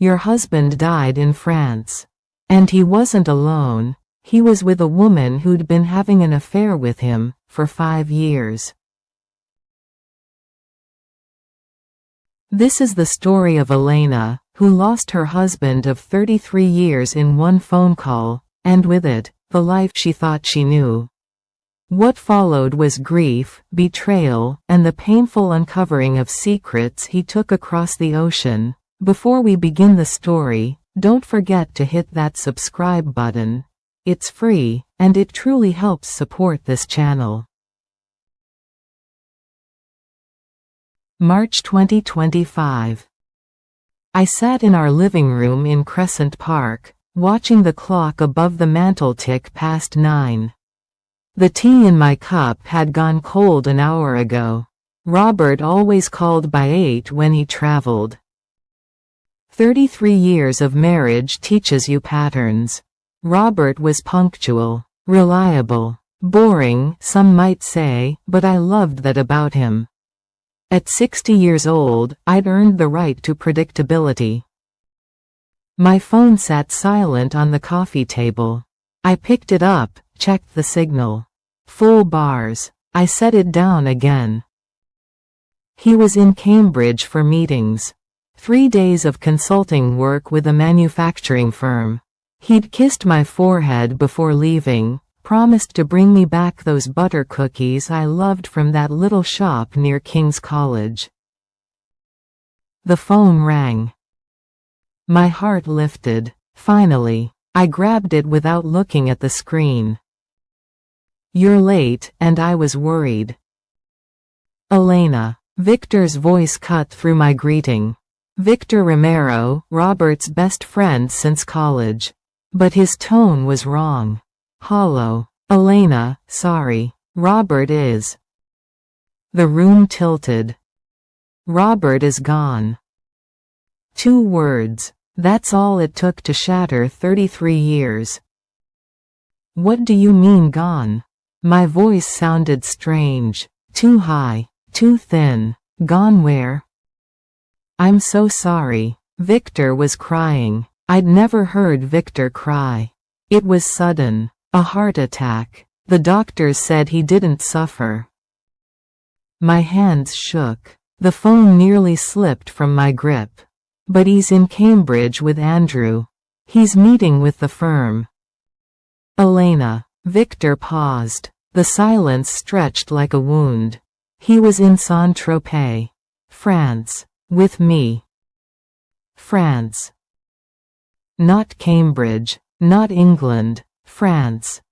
Your husband died in France. And he wasn't alone. He was with a woman who'd been having an affair with him for 5 years. This is the story of Elena, who lost her husband of 33 years in one phone call, and with it, the life she thought she knew. What followed was grief, betrayal, and the painful uncovering of secrets he took across the ocean. Before we begin the story, don't forget to hit that subscribe button. It's free, and it truly helps support this channel. March 2025. I sat in our living room in Crescent Park, watching the clock above the mantel tick past 9. The tea in my cup had gone cold an hour ago. Robert always called by 8 when he traveled. 33 years of marriage teaches you patterns. Robert was punctual, reliable, boring, some might say, but I loved that about him. At 60 years old, I'd earned the right to predictability. My phone sat silent on the coffee table. I picked it up, checked the signal. Full bars. I set it down again. He was in Cambridge for meetings. 3 days of consulting work with a manufacturing firm. He'd kissed my forehead before leaving, promised to bring me back those butter cookies I loved from that little shop near King's College. The phone rang. My heart lifted. Finally, I grabbed it without looking at the screen. "You're late," and I was worried. Elena. Victor's voice cut through my greeting. Victor Romero, Robert's best friend since college. But his tone was wrong. Hollow. "Elena, sorry. Robert is." The room tilted. "Robert is gone." 2 words. That's all it took to shatter 33 years. "What do you mean gone?" My voice sounded strange. Too high. Too thin. "Gone where?" "I'm so sorry." Victor was crying. I'd never heard Victor cry. It was sudden. A heart attack. The doctors said he didn't suffer. My hands shook. The phone nearly slipped from my grip. "But he's in Cambridge with Andrew. He's meeting with the firm." "Elena." Victor paused. The silence stretched like a wound. "He was in Saint-Tropez, France, with me." France. Not Cambridge. Not England. France.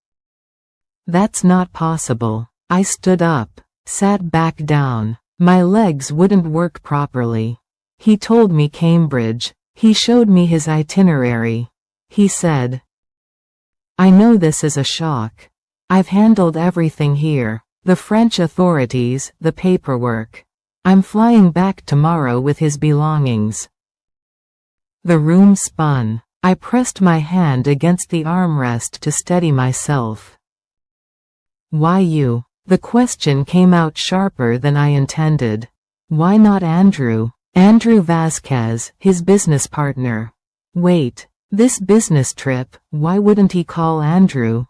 That's not possible. I stood up, sat back down. My legs wouldn't work properly. He told me Cambridge. He showed me his itinerary. He said, "I know this is a shock. I've handled everything here. The French authorities, the paperwork. I'm flying back tomorrow with his belongings." The room spun. I pressed my hand against the armrest to steady myself. "Why you?" The question came out sharper than I intended. "Why not Andrew? Andrew Vasquez, his business partner." "Wait. This business trip, why wouldn't he call Andrew?"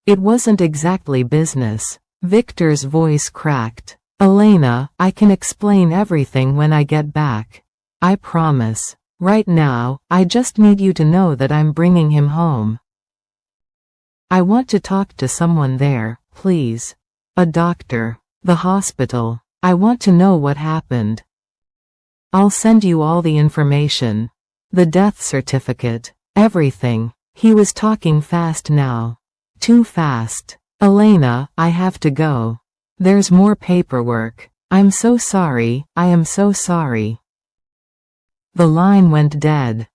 "It wasn't exactly business." Victor's voice cracked. "Elena, I can explain everything when I get back. I promise. Right now, I just need you to know that I'm bringing him home. I want to talk to someone there, please. A doctor. The hospital. I want to know what happened. I'll send you all the information. The death certificate. Everything." He was talking fast now. Too fast. "Elena, I have to go. There's more paperwork. I'm so sorry, I am so sorry." The line went dead.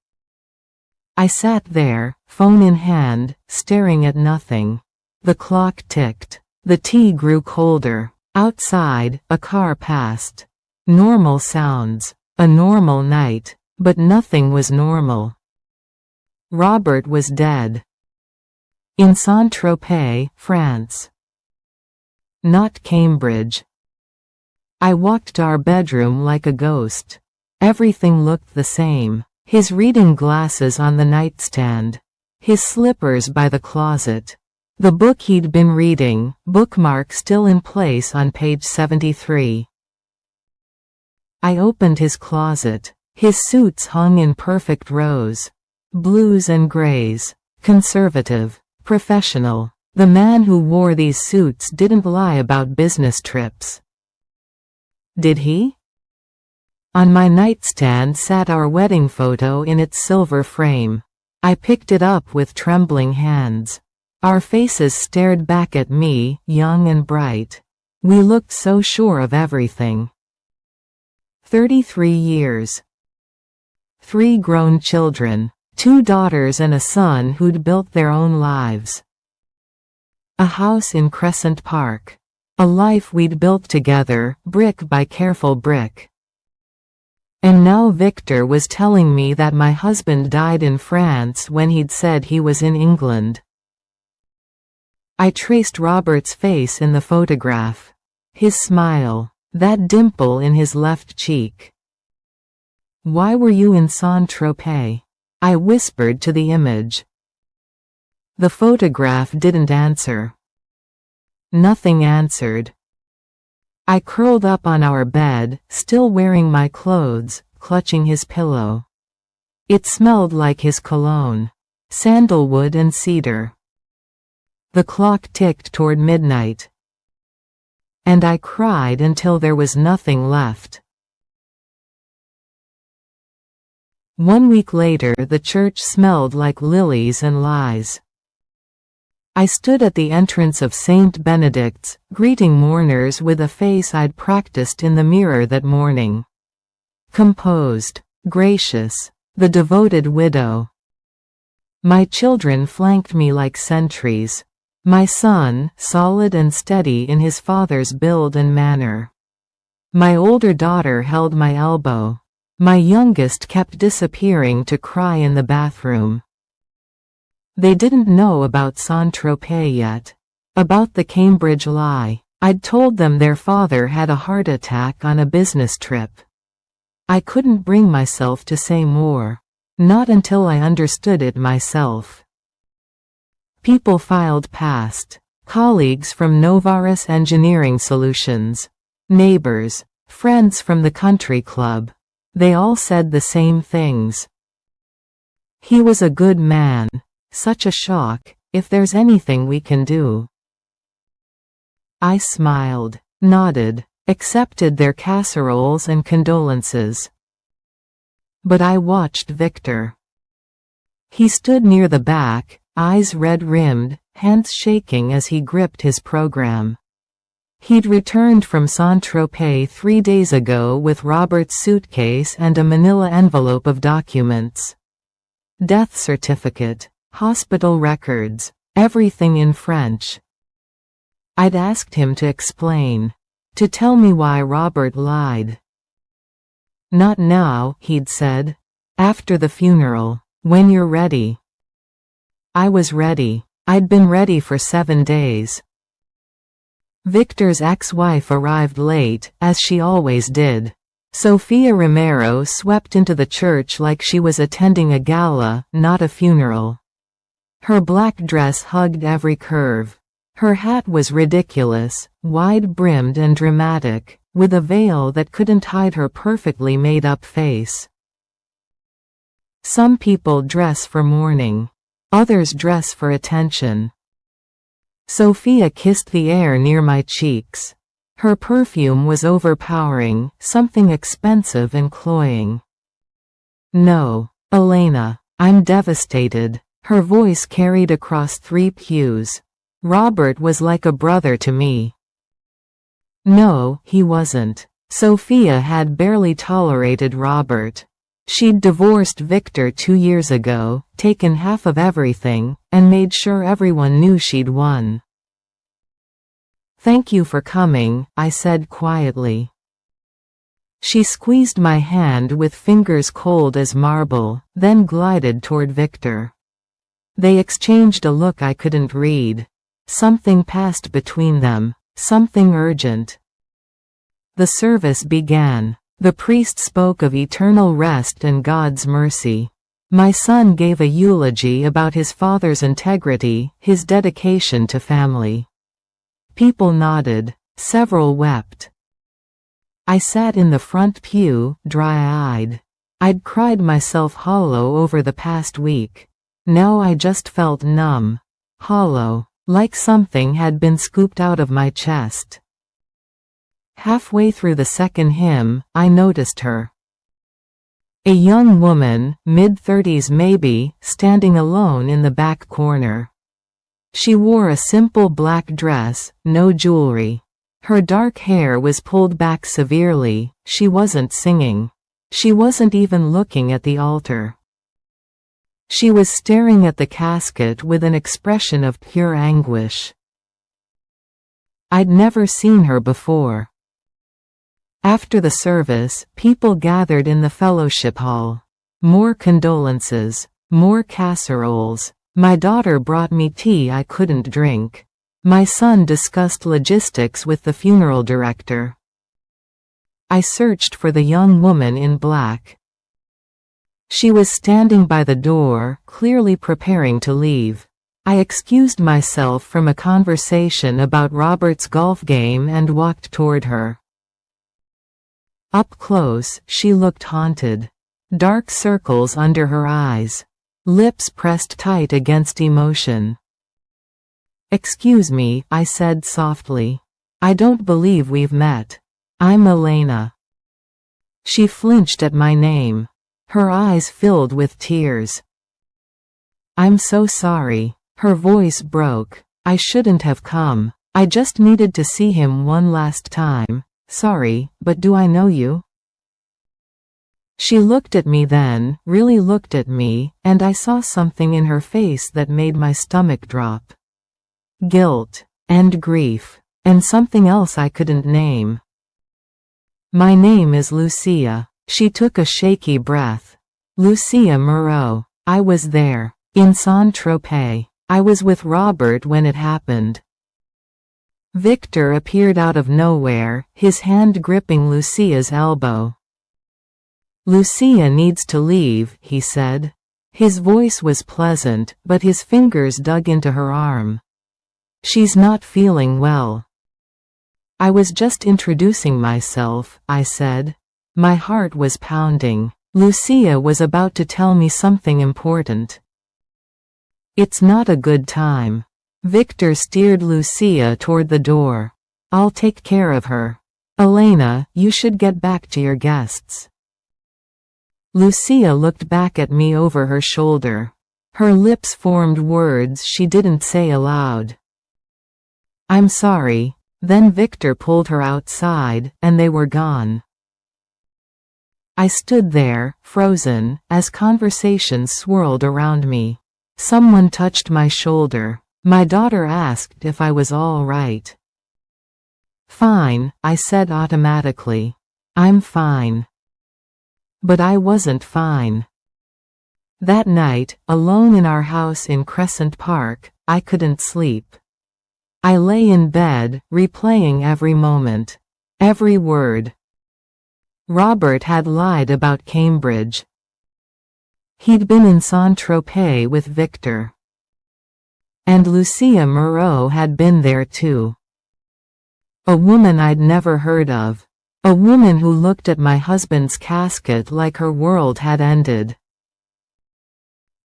I sat there, phone in hand, staring at nothing. The clock ticked. The tea grew colder. Outside, a car passed. Normal sounds. A normal night. But nothing was normal. Robert was dead. In Saint-Tropez, France. Not Cambridge. I walked to our bedroom like a ghost. Everything looked the same. His reading glasses on the nightstand. His slippers by the closet. The book he'd been reading, bookmark still in place on page 73. I opened his closet. His suits hung in perfect rows. Blues and grays. Conservative. Professional. The man who wore these suits didn't lie about business trips. Did he? On my nightstand sat our wedding photo in its silver frame. I picked it up with trembling hands. Our faces stared back at me, young and bright. We looked so sure of everything. 33 years. 3 grown children. 2 daughters and a son who'd built their own lives. A house in Crescent Park. A life we'd built together, brick by careful brick. And now Victor was telling me that my husband died in France when he'd said he was in England. I traced Robert's face in the photograph. His smile. That dimple in his left cheek. "Why were you in Saint-Tropez?" I whispered to the image. The photograph didn't answer. Nothing answered. I curled up on our bed, still wearing my clothes, clutching his pillow. It smelled like his cologne. Sandalwood and cedar. The clock ticked toward midnight. And I cried until there was nothing left. 1 week later, the church smelled like lilies and lies. I stood at the entrance of St. Benedict's, greeting mourners with a face I'd practiced in the mirror that morning. Composed. Gracious. The devoted widow. My children flanked me like sentries. My son, solid and steady in his father's build and manner. My older daughter held my elbow. My youngest kept disappearing to cry in the bathroom. They didn't know about Saint-Tropez yet. About the Cambridge lie. I'd told them their father had a heart attack on a business trip. I couldn't bring myself to say more. Not until I understood it myself. People filed past. Colleagues from Novaris Engineering Solutions. Neighbors. Friends from the country club. They all said the same things. He was a good man. Such a shock, if there's anything we can do. I smiled, nodded, accepted their casseroles and condolences. But I watched Victor. He stood near the back, eyes red-rimmed, hands shaking as he gripped his program. He'd returned from Saint-Tropez 3 days ago with Robert's suitcase and a manila envelope of documents. Death certificate. Hospital records, everything in French. I'd asked him to explain, to tell me why Robert lied. Not now, he'd said. After the funeral, when you're ready. I was ready. I'd been ready for 7 days. Victor's ex-wife arrived late, as she always did. Sofia Romero swept into the church like she was attending a gala, not a funeral. Her black dress hugged every curve. Her hat was ridiculous, wide-brimmed and dramatic, with a veil that couldn't hide her perfectly made-up face. Some people dress for mourning. Others dress for attention. Sofia kissed the air near my cheeks. Her perfume was overpowering, something expensive and cloying. "No, Elena, I'm devastated." Her voice carried across 3 pews. Robert was like a brother to me. No, he wasn't. Sofia had barely tolerated Robert. She'd divorced Victor 2 years ago, taken half of everything, and made sure everyone knew she'd won. "Thank you for coming," I said quietly. She squeezed my hand with fingers cold as marble, then glided toward Victor. They exchanged a look I couldn't read. Something passed between them, something urgent. The service began. The priest spoke of eternal rest and God's mercy. My son gave a eulogy about his father's integrity, his dedication to family. People nodded. Several wept. I sat in the front pew, dry-eyed. I'd cried myself hollow over the past week. Now I just felt numb. Hollow. Like something had been scooped out of my chest. Halfway through the second hymn, I noticed her. A young woman, mid-30s maybe, standing alone in the back corner. She wore a simple black dress, no jewelry. Her dark hair was pulled back severely. She wasn't singing. She wasn't even looking at the altar. She was staring at the casket with an expression of pure anguish. I'd never seen her before. After the service, people gathered in the fellowship hall. More condolences. More casseroles. My daughter brought me tea I couldn't drink. My son discussed logistics with the funeral director. I searched for the young woman in black. She was standing by the door, clearly preparing to leave. I excused myself from a conversation about Robert's golf game and walked toward her. Up close, she looked haunted. Dark circles under her eyes. Lips pressed tight against emotion. "Excuse me," I said softly. "I don't believe we've met. I'm Elena." She flinched at my name. Her eyes filled with tears. "I'm so sorry." Her voice broke. "I shouldn't have come. I just needed to see him one last time. Sorry, but do I know you?" She looked at me then, really looked at me, and I saw something in her face that made my stomach drop. Guilt. And grief. And something else I couldn't name. "My name is Lucia." She took a shaky breath. "Lucia Moreau. I was there. In Saint-Tropez. I was with Robert when it happened." Victor appeared out of nowhere, his hand gripping Lucia's elbow. "Lucia needs to leave," he said. His voice was pleasant, but his fingers dug into her arm. "She's not feeling well." "I was just introducing myself," I said. My heart was pounding. Lucia was about to tell me something important. "It's not a good time." Victor steered Lucia toward the door. "I'll take care of her. Elena, you should get back to your guests." Lucia looked back at me over her shoulder. Her lips formed words she didn't say aloud. "I'm sorry." Then Victor pulled her outside, and they were gone. I stood there, frozen, as conversations swirled around me. Someone touched my shoulder. My daughter asked if I was all right. "Fine," I said automatically. "I'm fine." But I wasn't fine. That night, alone in our house in Crescent Park, I couldn't sleep. I lay in bed, replaying every moment. Every word. Robert had lied about Cambridge. He'd been in Saint-Tropez with Victor. And Lucia Moreau had been there too. A woman I'd never heard of. A woman who looked at my husband's casket like her world had ended.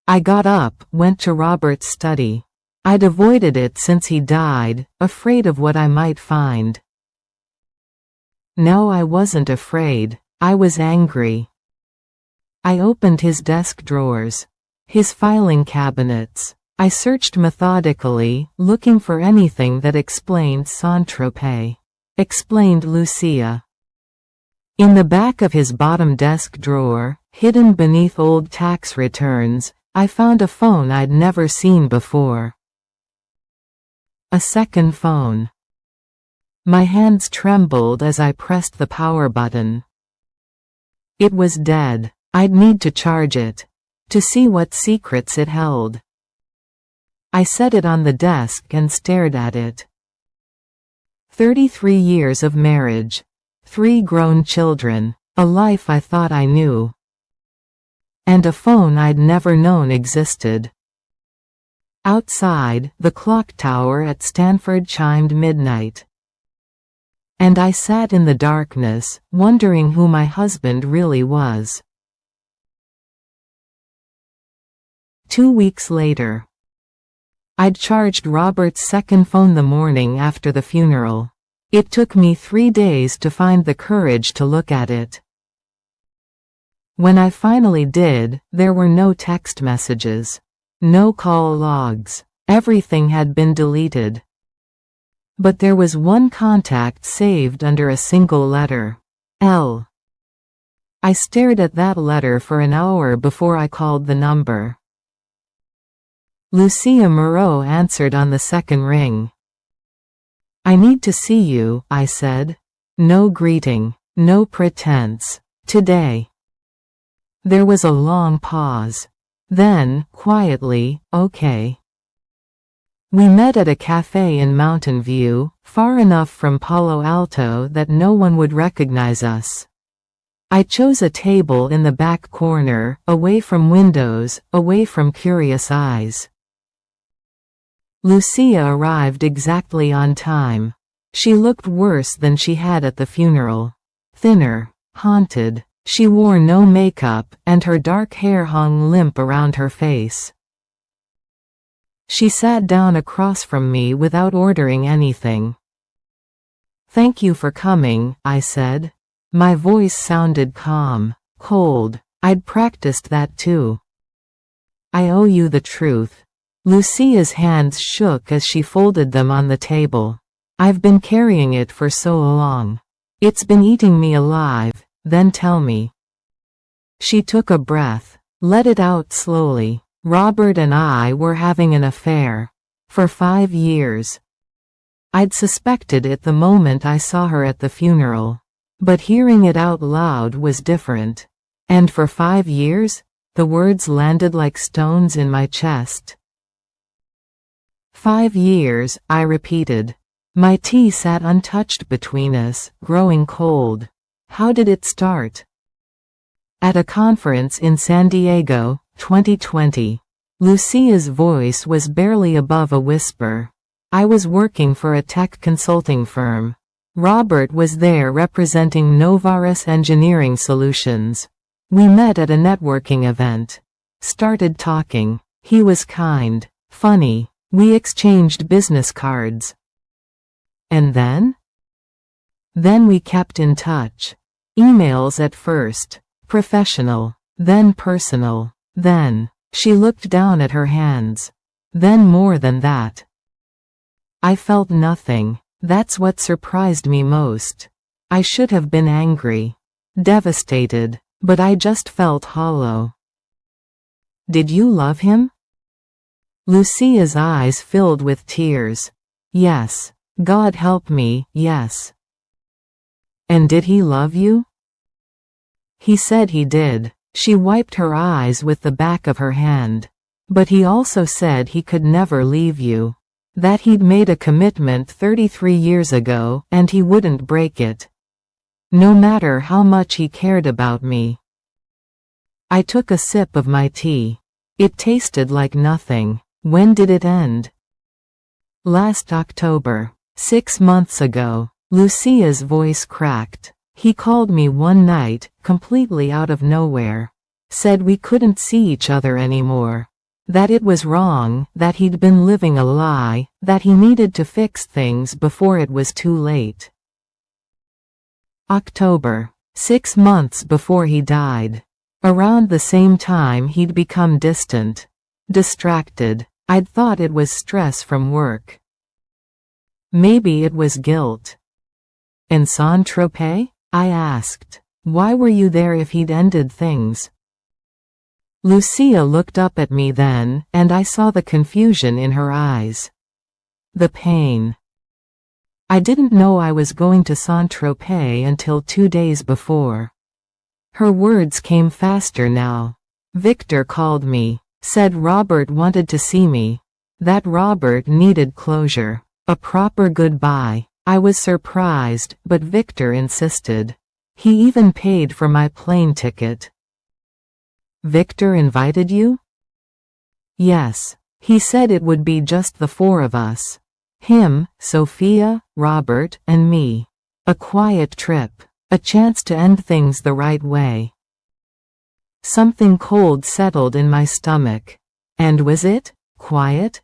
I got up, went to Robert's study. I'd avoided it since he died, afraid of what I might find. No, I wasn't afraid. I was angry. I opened his desk drawers. His filing cabinets. I searched methodically, looking for anything that explained Saint-Tropez. Explained Lucia. In the back of his bottom desk drawer, hidden beneath old tax returns, I found a phone I'd never seen before. A second phone. My hands trembled as I pressed the power button. It was dead. I'd need to charge it. To see what secrets it held. I set it on the desk and stared at it. 33 years of marriage. 3 grown children. A life I thought I knew. And a phone I'd never known existed. Outside, the clock tower at Stanford chimed midnight. And I sat in the darkness, wondering who my husband really was. 2 weeks later. I'd charged Robert's second phone the morning after the funeral. It took me 3 days to find the courage to look at it. When I finally did, there were no text messages. No call logs. Everything had been deleted. But there was one contact saved under a single letter. L. I stared at that letter for an hour before I called the number. Lucia Moreau answered on the second ring. "I need to see you," I said. No greeting. No pretense. "Today." There was a long pause. Then, quietly, "Okay." We met at a cafe in Mountain View, far enough from Palo Alto that no one would recognize us. I chose a table in the back corner, away from windows, away from curious eyes. Lucia arrived exactly on time. She looked worse than she had at the funeral. Thinner. Haunted. She wore no makeup, and her dark hair hung limp around her face. She sat down across from me without ordering anything. "Thank you for coming," I said. My voice sounded calm, cold. I'd practiced that too. "I owe you the truth." Lucia's hands shook as she folded them on the table. "I've been carrying it for so long. It's been eating me alive, then tell me." She took a breath. Let it out slowly. Robert and I were having an affair. For 5 years. I'd suspected it the moment I saw her at the funeral. But hearing it out loud was different. And for 5 years? The words landed like stones in my chest. 5 years, I repeated. My tea sat untouched between us, growing cold. How did it start? At a conference in San Diego, 2020. Lucia's voice was barely above a whisper. I was working for a tech consulting firm. Robert was there representing Novaris Engineering Solutions. We met at a networking event. Started talking. He was kind. Funny. We exchanged business cards. And then? Then we kept in touch. Emails at first. Professional. Then personal. Then. She looked down at her hands. Then more than that. I felt nothing. That's what surprised me most. I should have been angry. Devastated. But I just felt hollow. Did you love him? Lucia's eyes filled with tears. Yes. God help me, yes. And did he love you? He said he did. She wiped her eyes with the back of her hand. But he also said he could never leave you. That he'd made a commitment 33 years ago, and he wouldn't break it. No matter how much he cared about me. I took a sip of my tea. It tasted like nothing. When did it end? Last October. 6 months ago. Lucia's voice cracked. He called me one night, completely out of nowhere. Said we couldn't see each other anymore. That it was wrong, that he'd been living a lie, that he needed to fix things before it was too late. October. 6 months before he died. Around the same time he'd become distant. Distracted. I'd thought it was stress from work. Maybe it was guilt. In Saint-Tropez? I asked. Why were you there if he'd ended things? Lucia looked up at me then, and I saw the confusion in her eyes. The pain. I didn't know I was going to Saint-Tropez until 2 days before. Her words came faster now. Victor called me. Said Robert wanted to see me. That Robert needed closure. A proper goodbye. I was surprised, but Victor insisted. He even paid for my plane ticket. Victor invited you? Yes. He said it would be just the four of us. Him, Sofia, Robert, and me. A quiet trip. A chance to end things the right way. Something cold settled in my stomach. And was it quiet?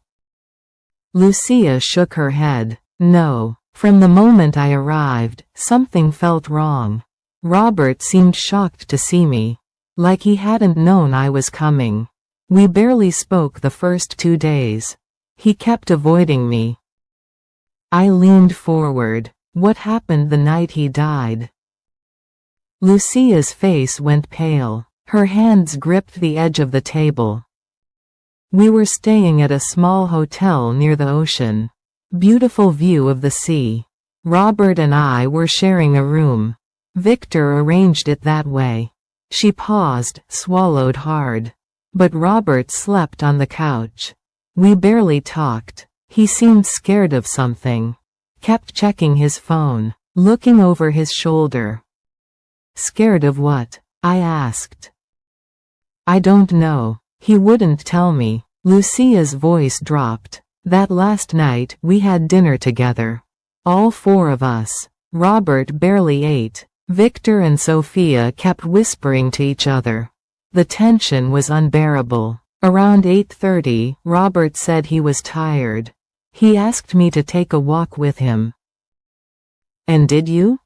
Lucia shook her head. No. From the moment I arrived, something felt wrong. Robert seemed shocked to see me. Like he hadn't known I was coming. We barely spoke the first 2 days. He kept avoiding me. I leaned forward. What happened the night he died? Lucia's face went pale. Her hands gripped the edge of the table. We were staying at a small hotel near the ocean. Beautiful view of the sea. Robert and I were sharing a room. Victor arranged it that way. She paused, swallowed hard. But Robert slept on the couch. We barely talked. He seemed scared of something. Kept checking his phone, looking over his shoulder. Scared of what? I asked. I don't know. He wouldn't tell me. Lucia's voice dropped. That last night, we had dinner together. All four of us. Robert barely ate. Victor and Sofia kept whispering to each other. The tension was unbearable. Around 8:30, Robert said he was tired. He asked me to take a walk with him. And did you?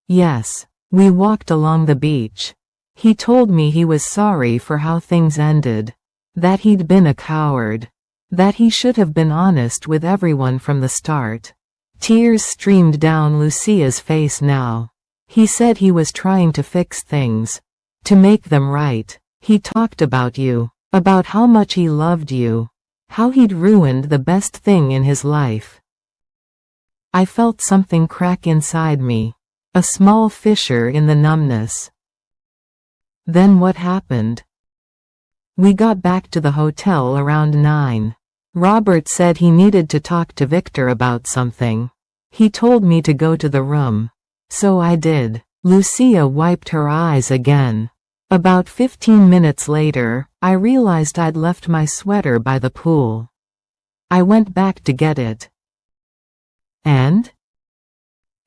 Yes. We walked along the beach. He told me he was sorry for how things ended. That he'd been a coward. That he should have been honest with everyone from the start. Tears streamed down Lucia's face now. He said he was trying to fix things. To make them right. He talked about you. About how much he loved you. How he'd ruined the best thing in his life. I felt something crack inside me. A small fissure in the numbness. Then what happened? We got back to the hotel around 9. Robert said he needed to talk to Victor about something. He told me to go to the room. So I did. Lucia wiped her eyes again. About 15 minutes later, I realized I'd left my sweater by the pool. I went back to get it. And?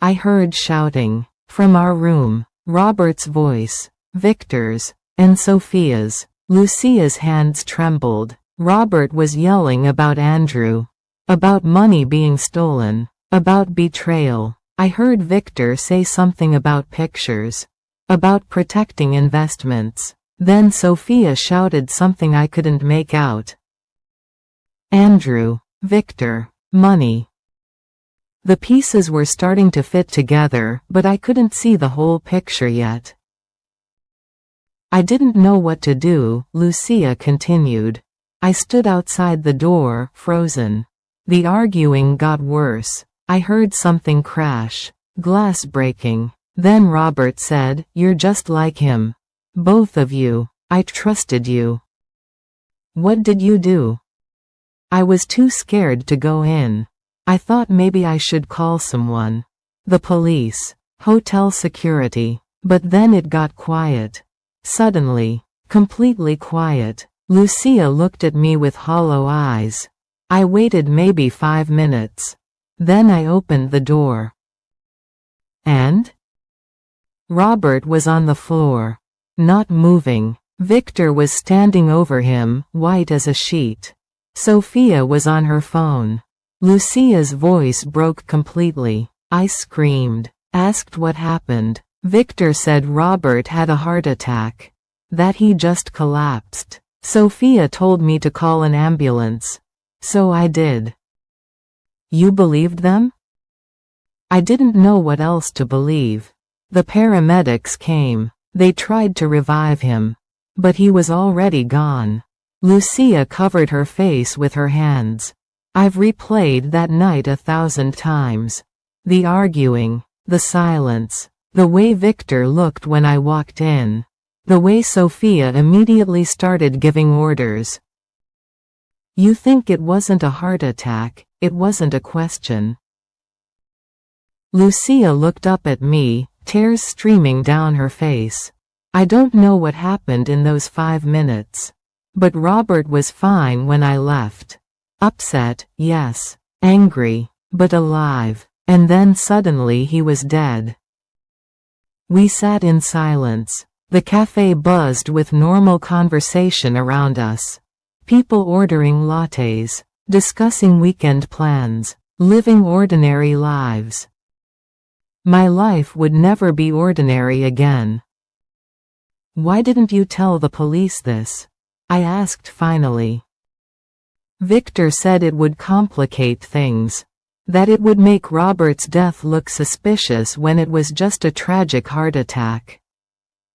I heard shouting. From our room. Robert's voice. Victor's. And Sofia's. Lucia's hands trembled. Robert was yelling about Andrew. About money being stolen. About betrayal. I heard Victor say something about pictures. About protecting investments. Then Sofia shouted something I couldn't make out. Andrew. Victor. Money. The pieces were starting to fit together, but I couldn't see the whole picture yet. I didn't know what to do, Lucia continued. I stood outside the door, frozen. The arguing got worse. I heard something crash. Glass breaking. Then Robert said, "You're just like him. Both of you. I trusted you." What did you do? I was too scared to go in. I thought maybe I should call someone. The police. Hotel security. But then it got quiet. Suddenly. Completely quiet. Lucia looked at me with hollow eyes. I waited maybe 5 minutes. Then I opened the door. And? Robert was on the floor. Not moving. Victor was standing over him, white as a sheet. Sofia was on her phone. Lucia's voice broke completely. I screamed. Asked what happened. Victor said Robert had a heart attack. That he just collapsed. Sofia told me to call an ambulance. So I did. You believed them? I didn't know what else to believe. The paramedics came. They tried to revive him. But he was already gone. Lucia covered her face with her hands. I've replayed that night 1,000 times. The arguing. The silence. The way Victor looked when I walked in. The way Sofia immediately started giving orders. You think it wasn't a heart attack, it wasn't a question. Lucia looked up at me, tears streaming down her face. I don't know what happened in those 5 minutes. But Robert was fine when I left. Upset, yes. Angry, but alive. And then suddenly he was dead. We sat in silence. The cafe buzzed with normal conversation around us. People ordering lattes, discussing weekend plans, living ordinary lives. My life would never be ordinary again. "Why didn't you tell the police this?" I asked finally. Victor said it would complicate things. That it would make Robert's death look suspicious when it was just a tragic heart attack.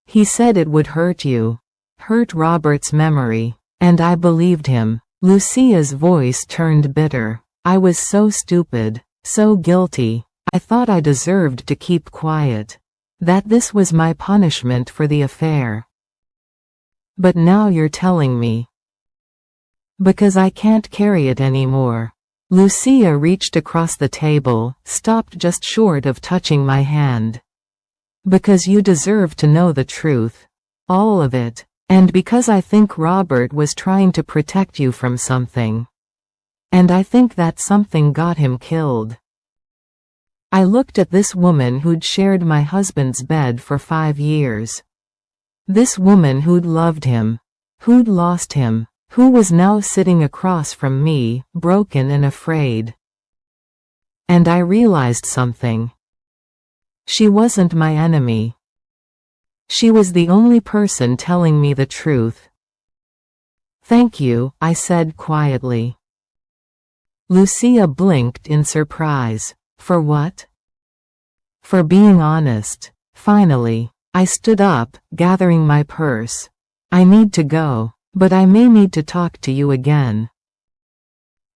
He said it would hurt you. Hurt Robert's memory. And I believed him. Lucia's voice turned bitter. I was so stupid. So guilty. I thought I deserved to keep quiet. That this was my punishment for the affair. But now you're telling me. Because I can't carry it anymore. Lucia reached across the table, stopped just short of touching my hand. Because you deserve to know the truth. All of it. And because I think Robert was trying to protect you from something. And I think that something got him killed. I looked at this woman who'd shared my husband's bed for 5 years. This woman who'd loved him. Who'd lost him. Who was now sitting across from me, broken and afraid. And I realized something. She wasn't my enemy. She was the only person telling me the truth. "Thank you," I said quietly. Lucia blinked in surprise. "For what?" "For being honest." Finally, I stood up, gathering my purse. "I need to go. But I may need to talk to you again."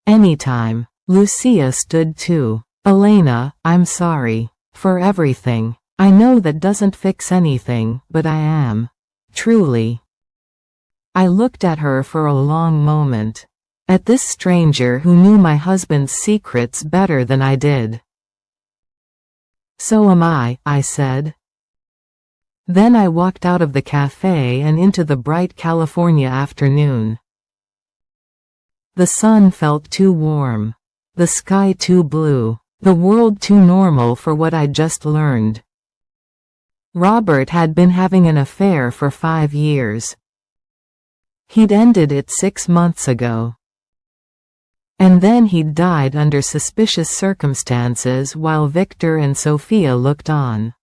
"Anytime." Lucia stood too. "Elena, I'm sorry. For everything. I know that doesn't fix anything, but I am. Truly." I looked at her for a long moment. At this stranger who knew my husband's secrets better than I did. "So am I," I said. Then I walked out of the cafe and into the bright California afternoon. The sun felt too warm. The sky too blue. The world too normal for what I'd just learned. Robert had been having an affair for 5 years. He'd ended it 6 months ago. And then he'd died under suspicious circumstances while Victor and Sofia looked on.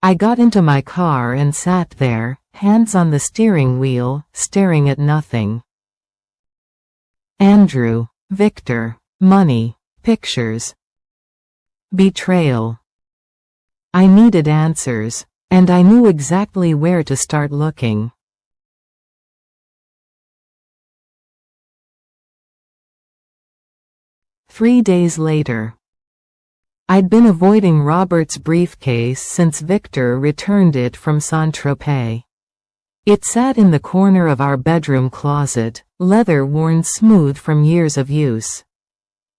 I got into my car and sat there, hands on the steering wheel, staring at nothing. Andrew, Victor, money, pictures. Betrayal. I needed answers, and I knew exactly where to start looking. Three days later. I'd been avoiding Robert's briefcase since Victor returned it from Saint-Tropez. It sat in the corner of our bedroom closet, leather worn smooth from years of use.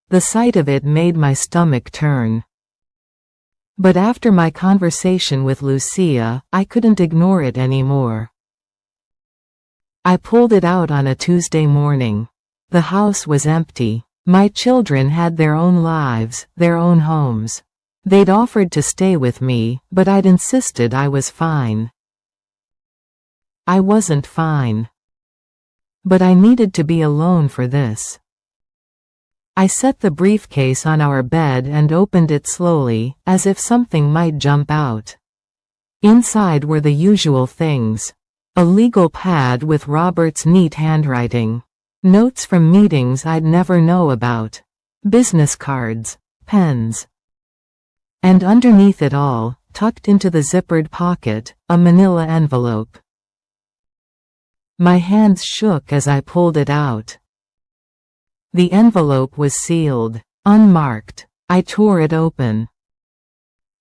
The sight of it made my stomach turn. But after my conversation with Lucia, I couldn't ignore it anymore. I pulled it out on a Tuesday morning. The house was empty. My children had their own lives, their own homes. They'd offered to stay with me, but I'd insisted I was fine. I wasn't fine. But I needed to be alone for this. I set the briefcase on our bed and opened it slowly, as if something might jump out. Inside were the usual things. A legal pad with Robert's neat handwriting. Notes from meetings I'd never know about. Business cards. Pens. And underneath it all, tucked into the zippered pocket, a manila envelope. My hands shook as I pulled it out. The envelope was sealed, unmarked. I tore it open.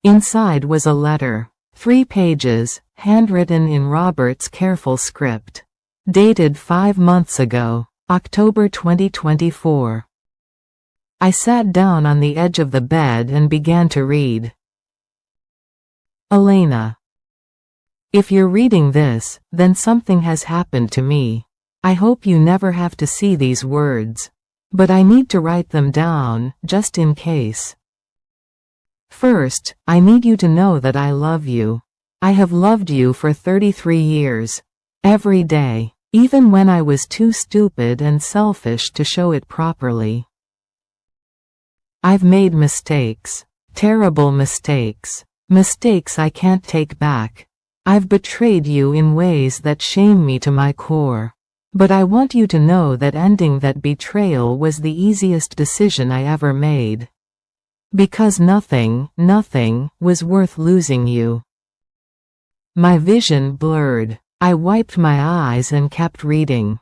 Inside was a letter. 3 pages, handwritten in Robert's careful script. Dated 5 months ago. October 2024. I sat down on the edge of the bed and began to read. Elena. If you're reading this, then something has happened to me. I hope you never have to see these words. But I need to write them down, just in case. First, I need you to know that I love you. I have loved you for 33 years. Every day. Even when I was too stupid and selfish to show it properly. I've made mistakes. Terrible mistakes. Mistakes I can't take back. I've betrayed you in ways that shame me to my core. But I want you to know that ending that betrayal was the easiest decision I ever made. Because nothing was worth losing you. My vision blurred. I wiped my eyes and kept reading.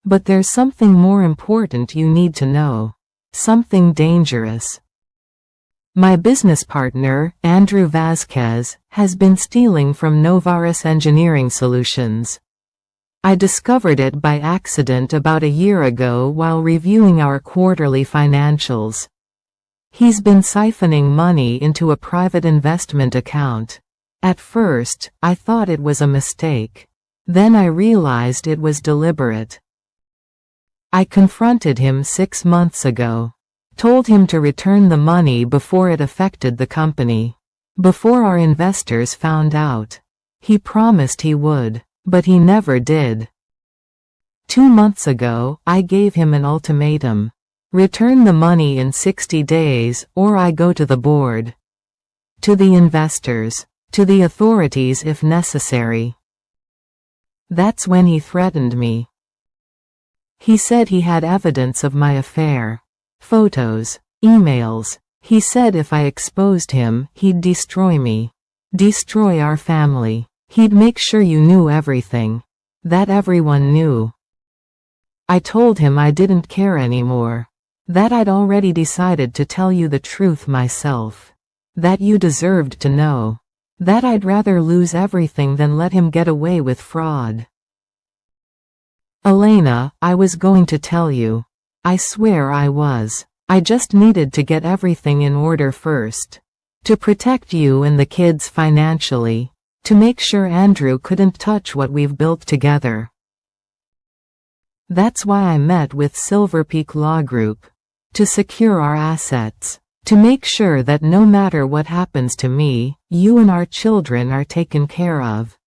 But there's something more important you need to know. Something dangerous. My business partner, Andrew Vasquez, has been stealing from Novaris Engineering Solutions. I discovered it by accident about a year ago while reviewing our quarterly financials. He's been siphoning money into a private investment account. At first, I thought it was a mistake. Then I realized it was deliberate. I confronted him 6 months ago. Told him to return the money before it affected the company. Before our investors found out. He promised he would, but he never did. 2 months ago, I gave him an ultimatum. Return the money in 60 days, or I go to the board. To the investors. To the authorities if necessary. That's when he threatened me. He said he had evidence of my affair. Photos, emails. He said if I exposed him, he'd destroy me. Destroy our family. He'd make sure you knew everything. That everyone knew. I told him I didn't care anymore. That I'd already decided to tell you the truth myself. That you deserved to know. That I'd rather lose everything than let him get away with fraud. Elena, I was going to tell you. I swear I was. I just needed to get everything in order first. To protect you and the kids financially. To make sure Andrew couldn't touch what we've built together. That's why I met with Silver Peak Law Group. To secure our assets. To make sure that no matter what happens to me, you and our children are taken care of.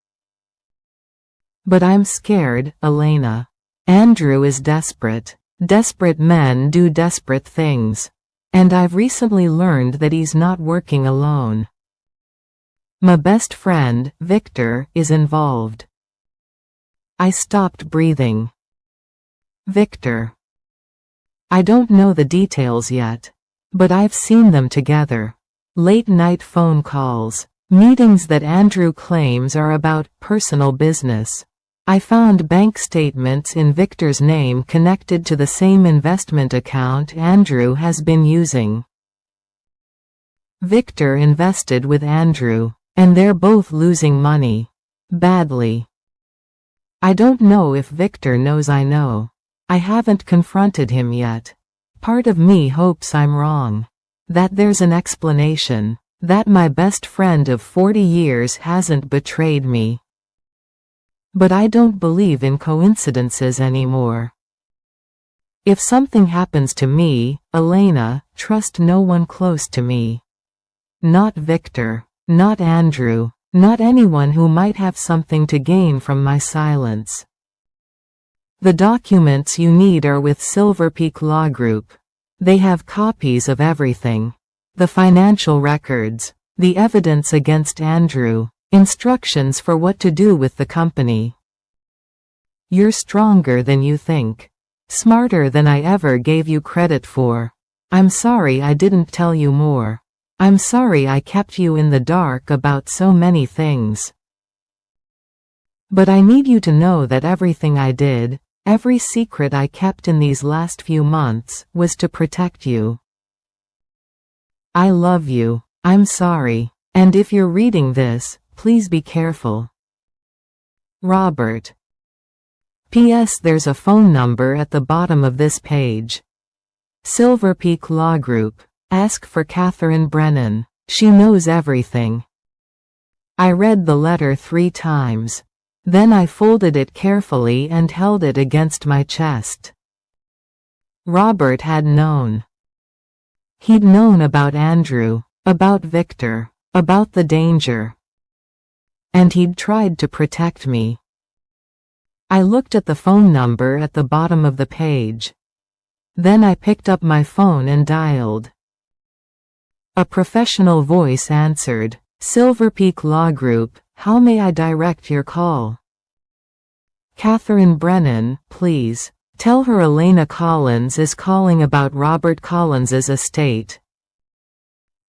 But I'm scared, Elena. Andrew is desperate. Desperate men do desperate things. And I've recently learned that he's not working alone. My best friend, Victor, is involved. I stopped breathing. Victor. I don't know the details yet. But I've seen them together. Late-night phone calls. Meetings that Andrew claims are about personal business. I found bank statements in Victor's name connected to the same investment account Andrew has been using. Victor invested with Andrew, and they're both losing money. Badly. I don't know if Victor knows I know. I haven't confronted him yet. Part of me hopes I'm wrong. That there's an explanation. That my best friend of 40 years hasn't betrayed me. But I don't believe in coincidences anymore. If something happens to me, Elena, trust no one close to me. Not Victor. Not Andrew. Not anyone who might have something to gain from my silence. The documents you need are with Silver Peak Law Group. They have copies of everything. The financial records. The evidence against Andrew. Instructions for what to do with the company. You're stronger than you think. Smarter than I ever gave you credit for. I'm sorry I didn't tell you more. I'm sorry I kept you in the dark about so many things. But I need you to know that everything I did, every secret I kept in these last few months, was to protect you. I love you. I'm sorry. And if you're reading this, please be careful. Robert. P.S. There's a phone number at the bottom of this page. Silver Peak Law Group. Ask for Catherine Brennan. She knows everything. I read the letter 3 times. Then I folded it carefully and held it against my chest. Robert had known. He'd known about Andrew, about Victor, about the danger. And he'd tried to protect me. I looked at the phone number at the bottom of the page. Then I picked up my phone and dialed. A professional voice answered. Silver Peak Law Group, how may I direct your call? Catherine Brennan, please. Tell her Elena Collins is calling about Robert Collins's estate.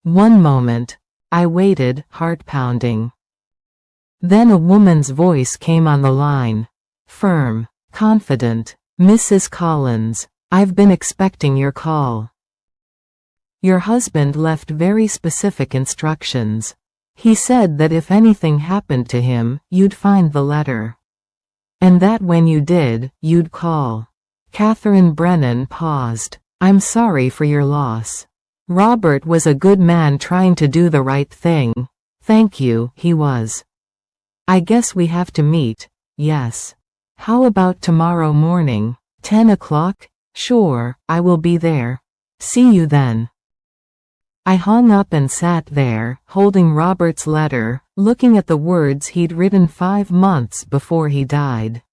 One moment. I waited, heart pounding. Then a woman's voice came on the line. Firm, confident. Mrs. Collins, I've been expecting your call. Your husband left very specific instructions. He said that if anything happened to him, you'd find the letter. And that when you did, you'd call. Catherine Brennan paused. I'm sorry for your loss. Robert was a good man trying to do the right thing. Thank you, he was. I guess we have to meet, yes. How about tomorrow morning? 10 o'clock? Sure, I will be there. See you then. I hung up and sat there, holding Robert's letter, looking at the words he'd written 5 months before he died.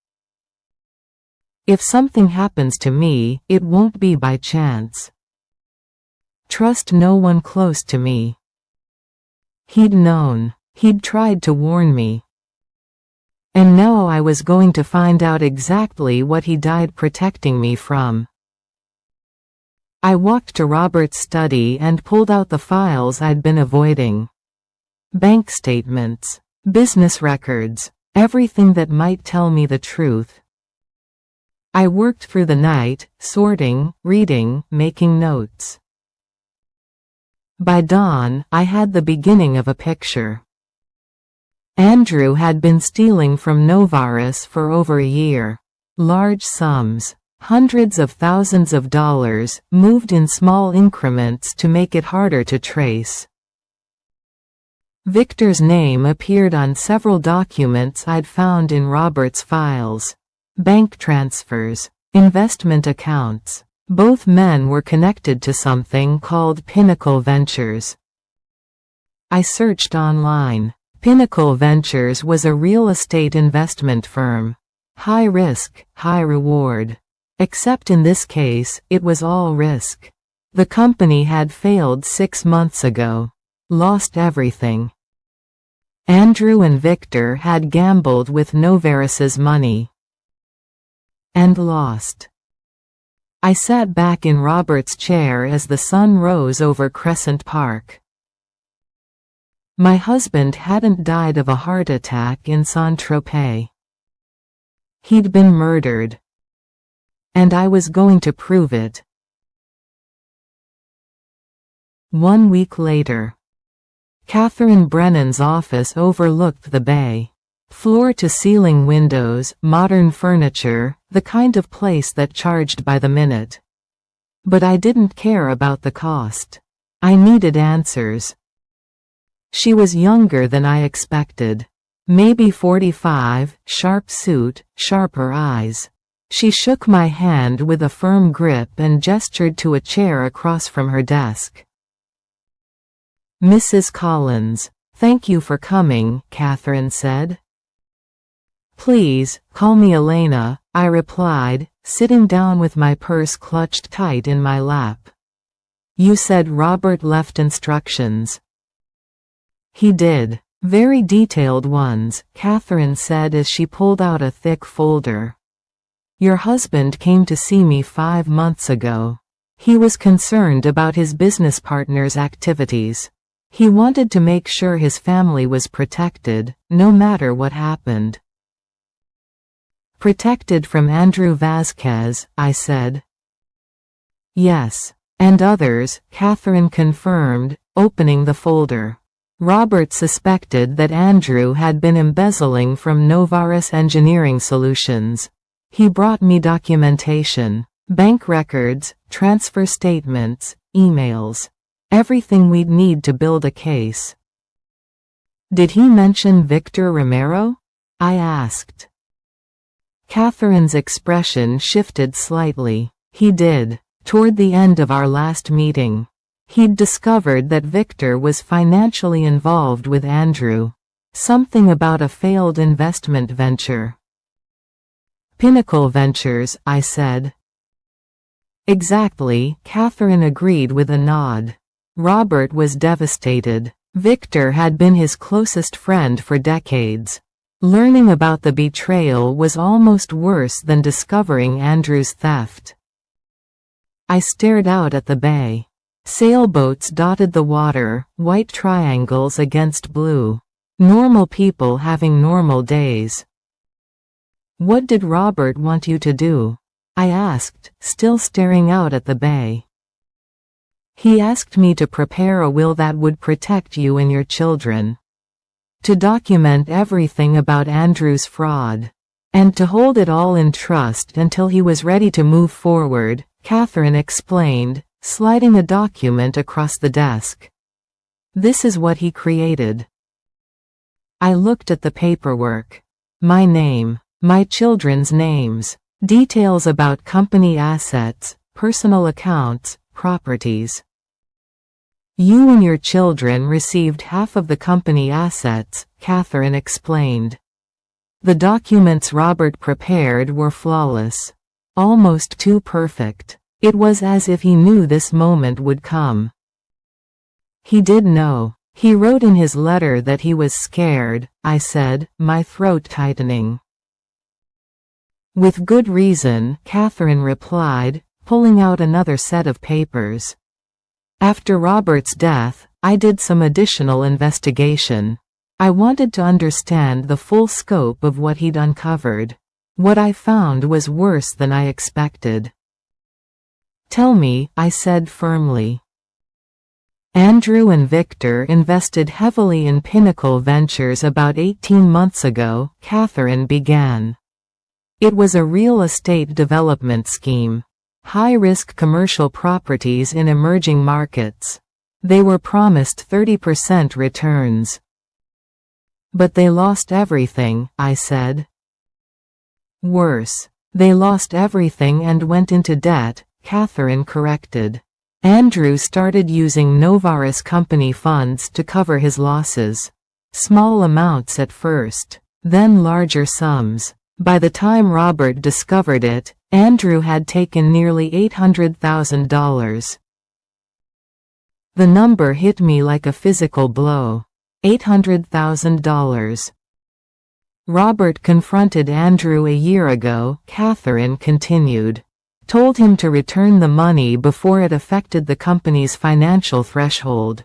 If something happens to me, it won't be by chance. Trust no one close to me. He'd known. He'd tried to warn me. And now I was going to find out exactly what he died protecting me from. I walked to Robert's study and pulled out the files I'd been avoiding. Bank statements, business records, everything that might tell me the truth. I worked through the night, sorting, reading, making notes. By dawn, I had the beginning of a picture. Andrew had been stealing from Novaris for over a year. Large sums. Hundreds of thousands of dollars, moved in small increments to make it harder to trace. Victor's name appeared on several documents I'd found in Robert's files. Bank transfers, investment accounts. Both men were connected to something called Pinnacle Ventures. I searched online. Pinnacle Ventures was a real estate investment firm. High risk, high reward. Except in this case, it was all risk. The company had failed 6 months ago. Lost everything. Andrew and Victor had gambled with Novaris's money. And lost. I sat back in Robert's chair as the sun rose over Crescent Park. My husband hadn't died of a heart attack in Saint-Tropez. He'd been murdered. And I was going to prove it. 1 week later. Catherine Brennan's office overlooked the bay. Floor-to-ceiling windows, modern furniture, the kind of place that charged by the minute. But I didn't care about the cost. I needed answers. She was younger than I expected. Maybe 45, sharp suit, sharper eyes. She shook my hand with a firm grip and gestured to a chair across from her desk. Mrs. Collins, thank you for coming, Catherine said. Please, call me Elena, I replied, sitting down with my purse clutched tight in my lap. You said Robert left instructions. He did. Very detailed ones, Catherine said as she pulled out a thick folder. Your husband came to see me 5 months ago. He was concerned about his business partner's activities. He wanted to make sure his family was protected, no matter what happened. Protected from Andrew Vasquez, I said. Yes. And others, Catherine confirmed, opening the folder. Robert suspected that Andrew had been embezzling from Novaris Engineering Solutions. He brought me documentation, bank records, transfer statements, emails. Everything we'd need to build a case. Did he mention Victor Romero? I asked. Catherine's expression shifted slightly. He did. Toward the end of our last meeting. He'd discovered that Victor was financially involved with Andrew. Something about a failed investment venture. Pinnacle Ventures, I said. Exactly, Catherine agreed with a nod. Robert was devastated. Victor had been his closest friend for decades. Learning about the betrayal was almost worse than discovering Andrew's theft. I stared out at the bay. Sailboats dotted the water, white triangles against blue. Normal people having normal days. What did Robert want you to do? I asked, still staring out at the bay. He asked me to prepare a will that would protect you and your children. To document everything about Andrew's fraud. And to hold it all in trust until he was ready to move forward, Catherine explained, sliding a document across the desk. This is what he created. I looked at the paperwork. My name, my children's names, details about company assets, personal accounts, properties. You and your children received half of the company assets, Catherine explained. The documents Robert prepared were flawless. Almost too perfect. It was as if he knew this moment would come. He did know. He wrote in his letter that he was scared, I said, my throat tightening. With good reason, Catherine replied, pulling out another set of papers. After Robert's death, I did some additional investigation. I wanted to understand the full scope of what he'd uncovered. What I found was worse than I expected. Tell me, I said firmly. Andrew and Victor invested heavily in Pinnacle Ventures about 18 months ago, Catherine began. It was a real estate development scheme. High-risk commercial properties in emerging markets. They were promised 30% returns. But they lost everything, I said. Worse. They lost everything and went into debt, Catherine corrected. Andrew started using Novaris company funds to cover his losses. Small amounts at first, then larger sums. By the time Robert discovered it, Andrew had taken nearly $800,000. The number hit me like a physical blow. $800,000. Robert confronted Andrew a year ago, Catherine continued. Told him to return the money before it affected the company's financial threshold.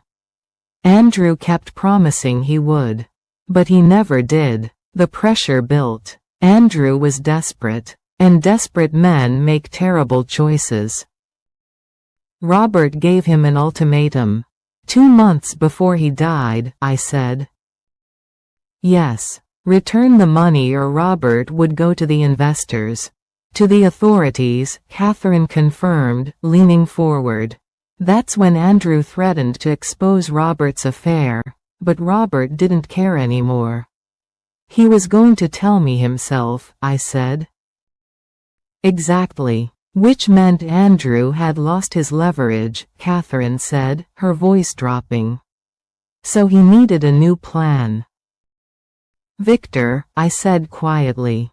Andrew kept promising he would. But he never did. The pressure built. Andrew was desperate. And desperate men make terrible choices. Robert gave him an ultimatum. 2 months before he died, I said. Yes. Return the money or Robert would go to the investors. To the authorities, Catherine confirmed, leaning forward. That's when Andrew threatened to expose Robert's affair, but Robert didn't care anymore. He was going to tell me himself, I said. Exactly. Which meant Andrew had lost his leverage, Catherine said, her voice dropping. So he needed a new plan. Victor, I said quietly.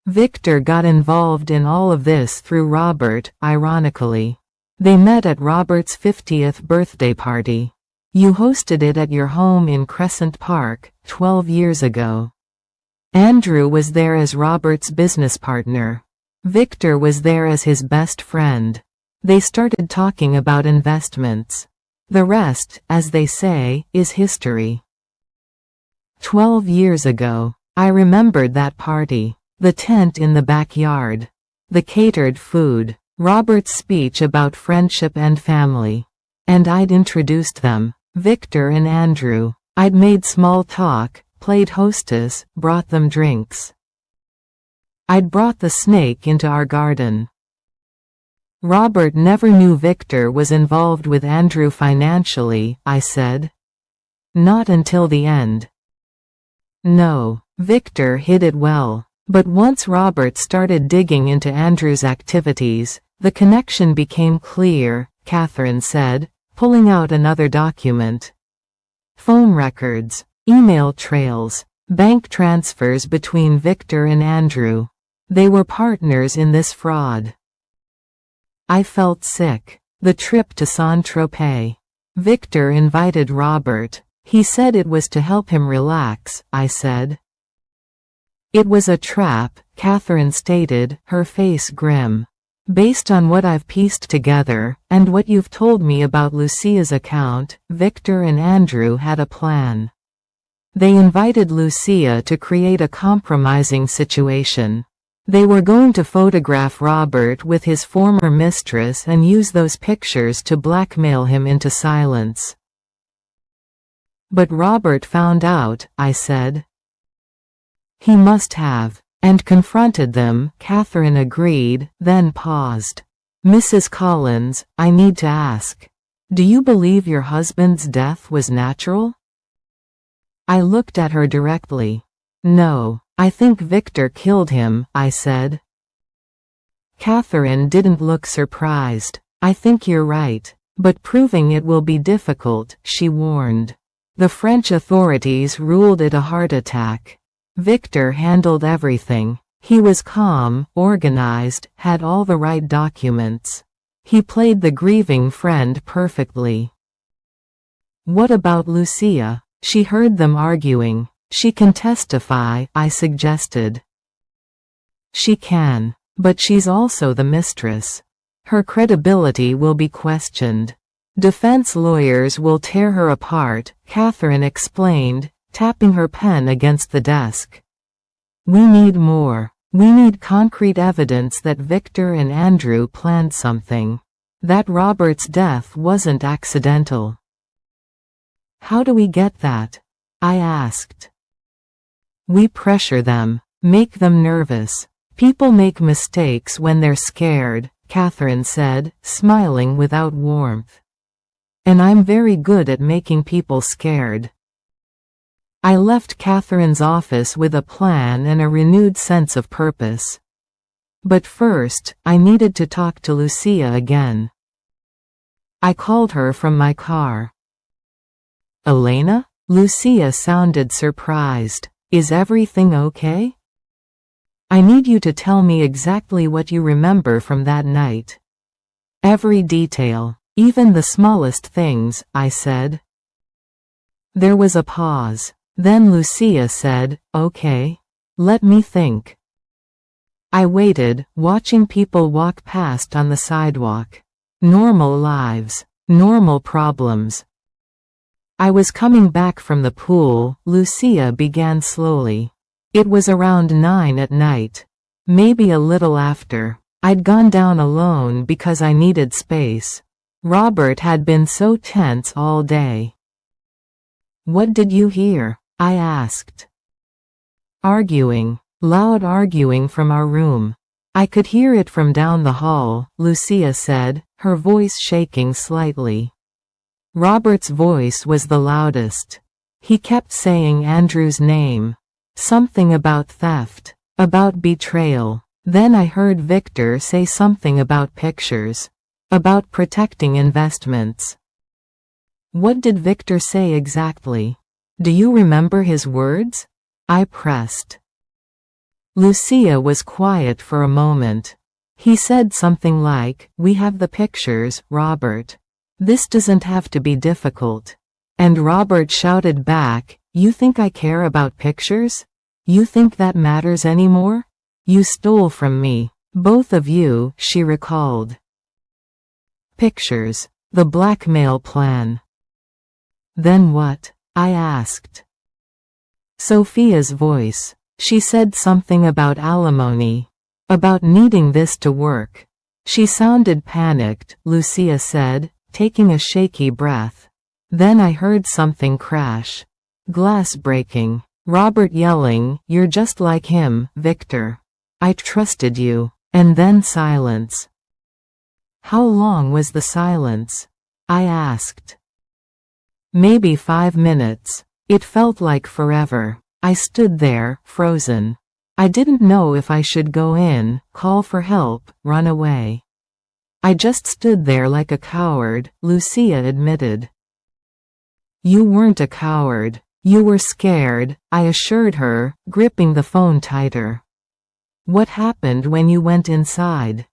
Victor got involved in all of this through Robert, ironically. They met at Robert's 50th birthday party. You hosted it at your home in Crescent Park, 12 years ago. Andrew was there as Robert's business partner. Victor was there as his best friend. They started talking about investments. The rest, as they say, is history. 12 years ago. I remembered that party. The tent in the backyard. The catered food. Robert's speech about friendship and family. And I'd introduced them, Victor and Andrew. I'd made small talk, played hostess, brought them drinks. I'd brought the snake into our garden. Robert never knew Victor was involved with Andrew financially, I said. Not until the end. No, Victor hid it well. But once Robert started digging into Andrew's activities, the connection became clear, Catherine said, pulling out another document. Phone records, email trails, bank transfers between Victor and Andrew. They were partners in this fraud. I felt sick. The trip to Saint-Tropez. Victor invited Robert. He said it was to help him relax, I said. It was a trap, Catherine stated, her face grim. Based on what I've pieced together, and what you've told me about Lucia's account, Victor and Andrew had a plan. They invited Lucia to create a compromising situation. They were going to photograph Robert with his former mistress and use those pictures to blackmail him into silence. But Robert found out, I said. He must have. And confronted them, Catherine agreed, then paused. Mrs. Collins, I need to ask. Do you believe your husband's death was natural? I looked at her directly. No, I think Victor killed him, I said. Catherine didn't look surprised. I think you're right. But proving it will be difficult, she warned. The French authorities ruled it a heart attack. Victor handled everything. He was calm, organized, had all the right documents. He played the grieving friend perfectly. What about Lucia? She heard them arguing. She can testify, I suggested. She can. But she's also the mistress. Her credibility will be questioned. Defense lawyers will tear her apart, Catherine explained, tapping her pen against the desk. We need more. We need concrete evidence that Victor and Andrew planned something. That Robert's death wasn't accidental. How do we get that? I asked. We pressure them. Make them nervous. People make mistakes when they're scared, Catherine said, smiling without warmth. And I'm very good at making people scared. I left Catherine's office with a plan and a renewed sense of purpose. But first, I needed to talk to Lucia again. I called her from my car. Elena? Lucia sounded surprised. Is everything okay? I need you to tell me exactly what you remember from that night. Every detail, even the smallest things, I said. There was a pause. Then Lucia said, okay. Let me think. I waited, watching people walk past on the sidewalk. Normal lives. Normal problems. I was coming back from the pool, Lucia began slowly. It was around 9 at night. Maybe a little after. I'd gone down alone because I needed space. Robert had been so tense all day. What did you hear? I asked. Arguing. Loud arguing from our room. I could hear it from down the hall, Lucia said, her voice shaking slightly. Robert's voice was the loudest. He kept saying Andrew's name. Something about theft. About betrayal. Then I heard Victor say something about pictures. About protecting investments. What did Victor say exactly? Do you remember his words? I pressed. Lucia was quiet for a moment. He said something like, we have the pictures, Robert. This doesn't have to be difficult. And Robert shouted back, you think I care about pictures? You think that matters anymore? You stole from me. Both of you, she recalled. Pictures. The blackmail plan. Then what? I asked. Sofia's voice. She said something about alimony. About needing this to work. She sounded panicked, Lucia said, taking a shaky breath. Then I heard something crash. Glass breaking. Robert yelling, you're just like him, Victor. I trusted you. And then silence. How long was the silence? I asked. Maybe 5 minutes. It felt like forever. I stood there, frozen. I didn't know if I should go in, call for help, run away. I just stood there like a coward, Lucia admitted. You weren't a coward. You were scared, I assured her, gripping the phone tighter. What happened when you went inside?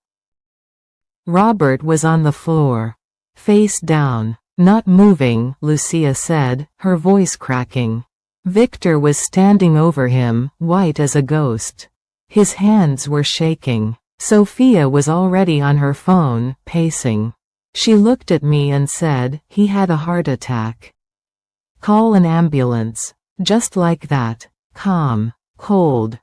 Robert was on the floor. Face down. Not moving, Lucia said, her voice cracking. Victor was standing over him, white as a ghost. His hands were shaking. Sofia was already on her phone, pacing. She looked at me and said, he had a heart attack. Call an ambulance. Just like that. Calm. Cold.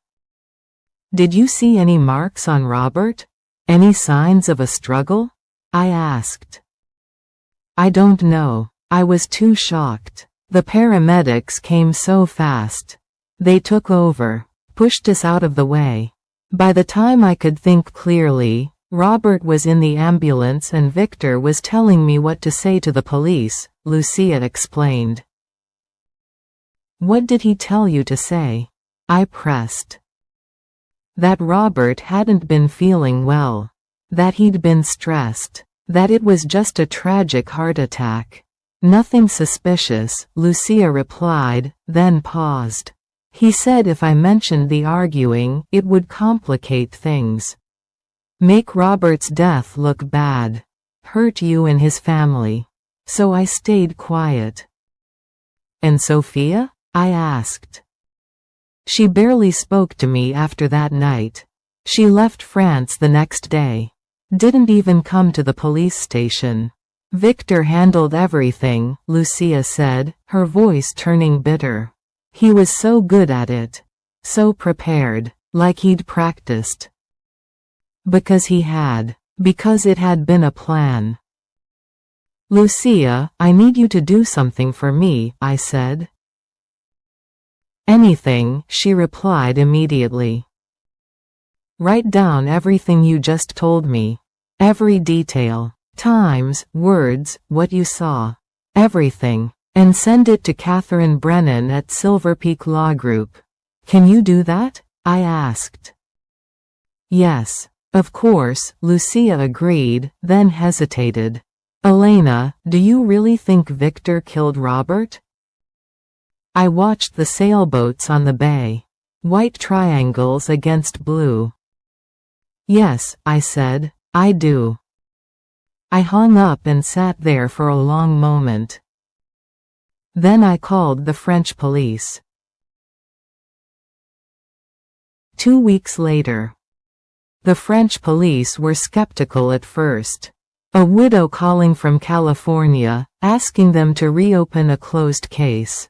Did you see any marks on Robert? Any signs of a struggle? I asked. I don't know. I was too shocked. The paramedics came so fast. They took over, pushed us out of the way. By the time I could think clearly, Robert was in the ambulance and Victor was telling me what to say to the police, Lucia explained. What did he tell you to say? I pressed. That Robert hadn't been feeling well. That he'd been stressed. That it was just a tragic heart attack. Nothing suspicious, Lucia replied, then paused. He said if I mentioned the arguing, it would complicate things. Make Robert's death look bad. Hurt you and his family. So I stayed quiet. And Sofia? I asked. She barely spoke to me after that night. She left France the next day. Didn't even come to the police station. Victor handled everything, Lucia said, her voice turning bitter. He was so good at it. So prepared. Like he'd practiced. Because he had. Because it had been a plan. Lucia, I need you to do something for me, I said. Anything, she replied immediately. Write down everything you just told me. Every detail. Times, words, what you saw. Everything. And send it to Catherine Brennan at Silver Peak Law Group. Can you do that? I asked. Yes. Of course, Lucia agreed, then hesitated. Elena, do you really think Victor killed Robert? I watched the sailboats on the bay. White triangles against blue. Yes, I said, I do. I hung up and sat there for a long moment. Then I called the French police. 2 weeks later. The French police were skeptical at first. A widow calling from California, asking them to reopen a closed case.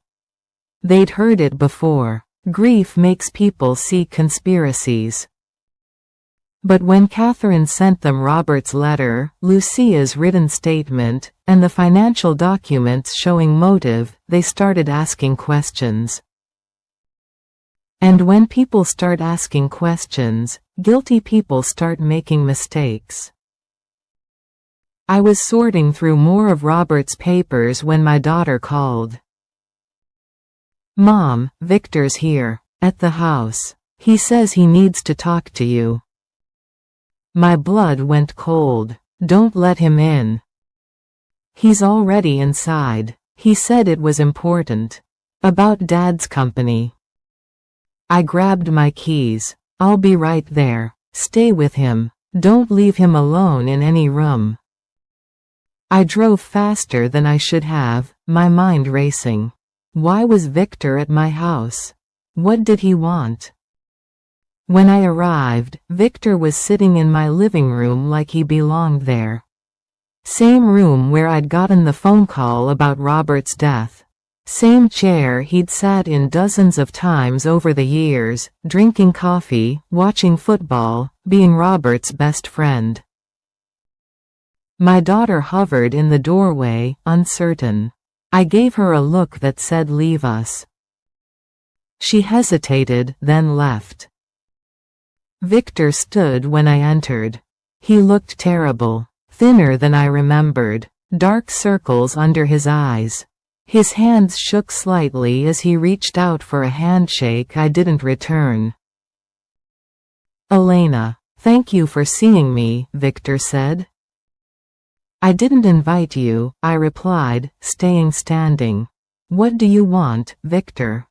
They'd heard it before. Grief makes people see conspiracies. But when Catherine sent them Robert's letter, Lucia's written statement, and the financial documents showing motive, they started asking questions. And when people start asking questions, guilty people start making mistakes. I was sorting through more of Robert's papers when my daughter called. Mom, Victor's here. At the house. He says he needs to talk to you. My blood went cold. Don't let him in. He's already inside. He said it was important. About Dad's company. I grabbed my keys. I'll be right there. Stay with him. Don't leave him alone in any room. I drove faster than I should have, my mind racing. Why was Victor at my house? What did he want? When I arrived, Victor was sitting in my living room like he belonged there. Same room where I'd gotten the phone call about Robert's death. Same chair he'd sat in dozens of times over the years, drinking coffee, watching football, being Robert's best friend. My daughter hovered in the doorway, uncertain. I gave her a look that said leave us. She hesitated, then left. Victor stood when I entered. He looked terrible. Thinner than I remembered. Dark circles under his eyes. His hands shook slightly as he reached out for a handshake I didn't return. "Elena, thank you for seeing me," Victor said. "I didn't invite you," I replied, staying standing. "What do you want, Victor?"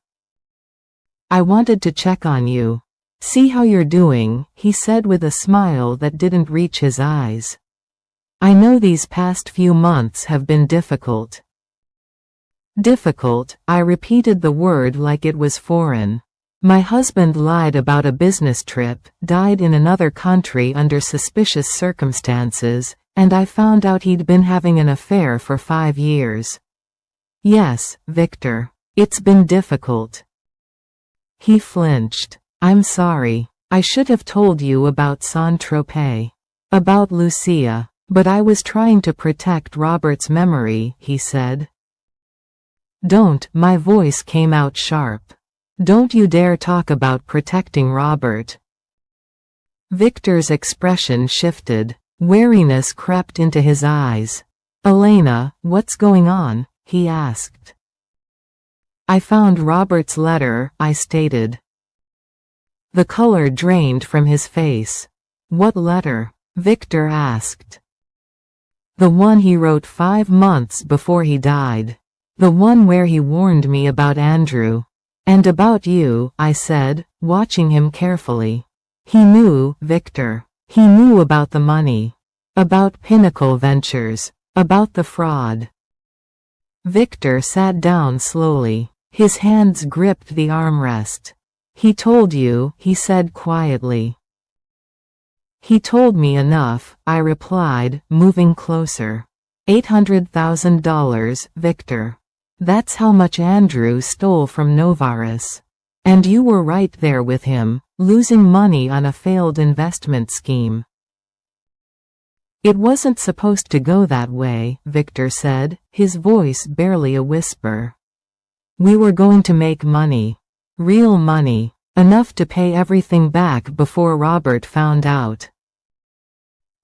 "I wanted to check on you. See how you're doing," he said with a smile that didn't reach his eyes. "I know these past few months have been difficult." Difficult, I repeated the word like it was foreign. My husband lied about a business trip, died in another country under suspicious circumstances, and I found out he'd been having an affair for 5 years. "Yes, Victor. It's been difficult." He flinched. "I'm sorry. I should have told you about Saint-Tropez. About Lucia. But I was trying to protect Robert's memory," he said. "Don't," my voice came out sharp. "Don't you dare talk about protecting Robert." Victor's expression shifted. Wariness crept into his eyes. "Elena, what's going on?" he asked. "I found Robert's letter," I stated. The color drained from his face. "What letter?" Victor asked. "The one he wrote 5 months before he died. The one where he warned me about Andrew. And about you," I said, watching him carefully. "He knew, Victor. He knew about the money. About Pinnacle Ventures. About the fraud." Victor sat down slowly. His hands gripped the armrest. "He told you," he said quietly. "He told me enough," I replied, moving closer. $800,000, Victor. That's how much Andrew stole from Novaris. And you were right there with him, losing money on a failed investment scheme." "It wasn't supposed to go that way," Victor said, his voice barely a whisper. "We were going to make money. Real money. Enough to pay everything back before Robert found out.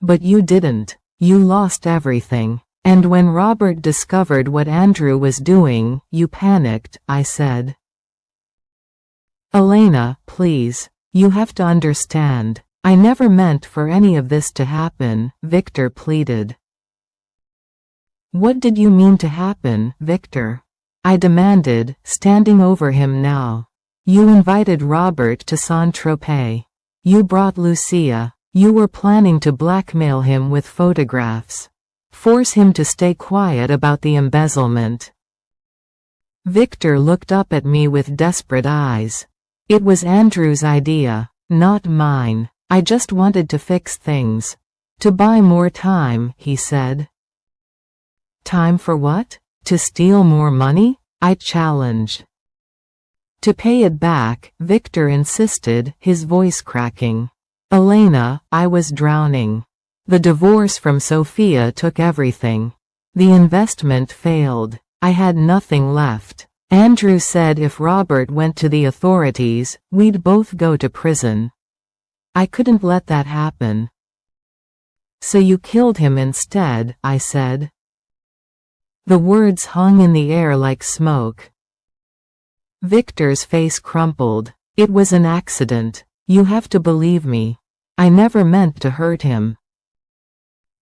But you didn't. You lost everything. And when Robert discovered what Andrew was doing, you panicked," I said. "Elena, please. You have to understand. I never meant for any of this to happen," Victor pleaded. "What did you mean to happen, Victor?" I demanded, standing over him now. "You invited Robert to Saint-Tropez. You brought Lucia. You were planning to blackmail him with photographs. Force him to stay quiet about the embezzlement." Victor looked up at me with desperate eyes. "It was Andrew's idea, not mine. I just wanted to fix things. To buy more time," he said. "Time for what? To steal more money?" I challenged. "To pay it back," Victor insisted, his voice cracking. "Elena, I was drowning. The divorce from Sofia took everything. The investment failed. I had nothing left. Andrew said if Robert went to the authorities, we'd both go to prison. I couldn't let that happen." "So you killed him instead," I said. The words hung in the air like smoke. Victor's face crumpled. "It was an accident. You have to believe me. I never meant to hurt him."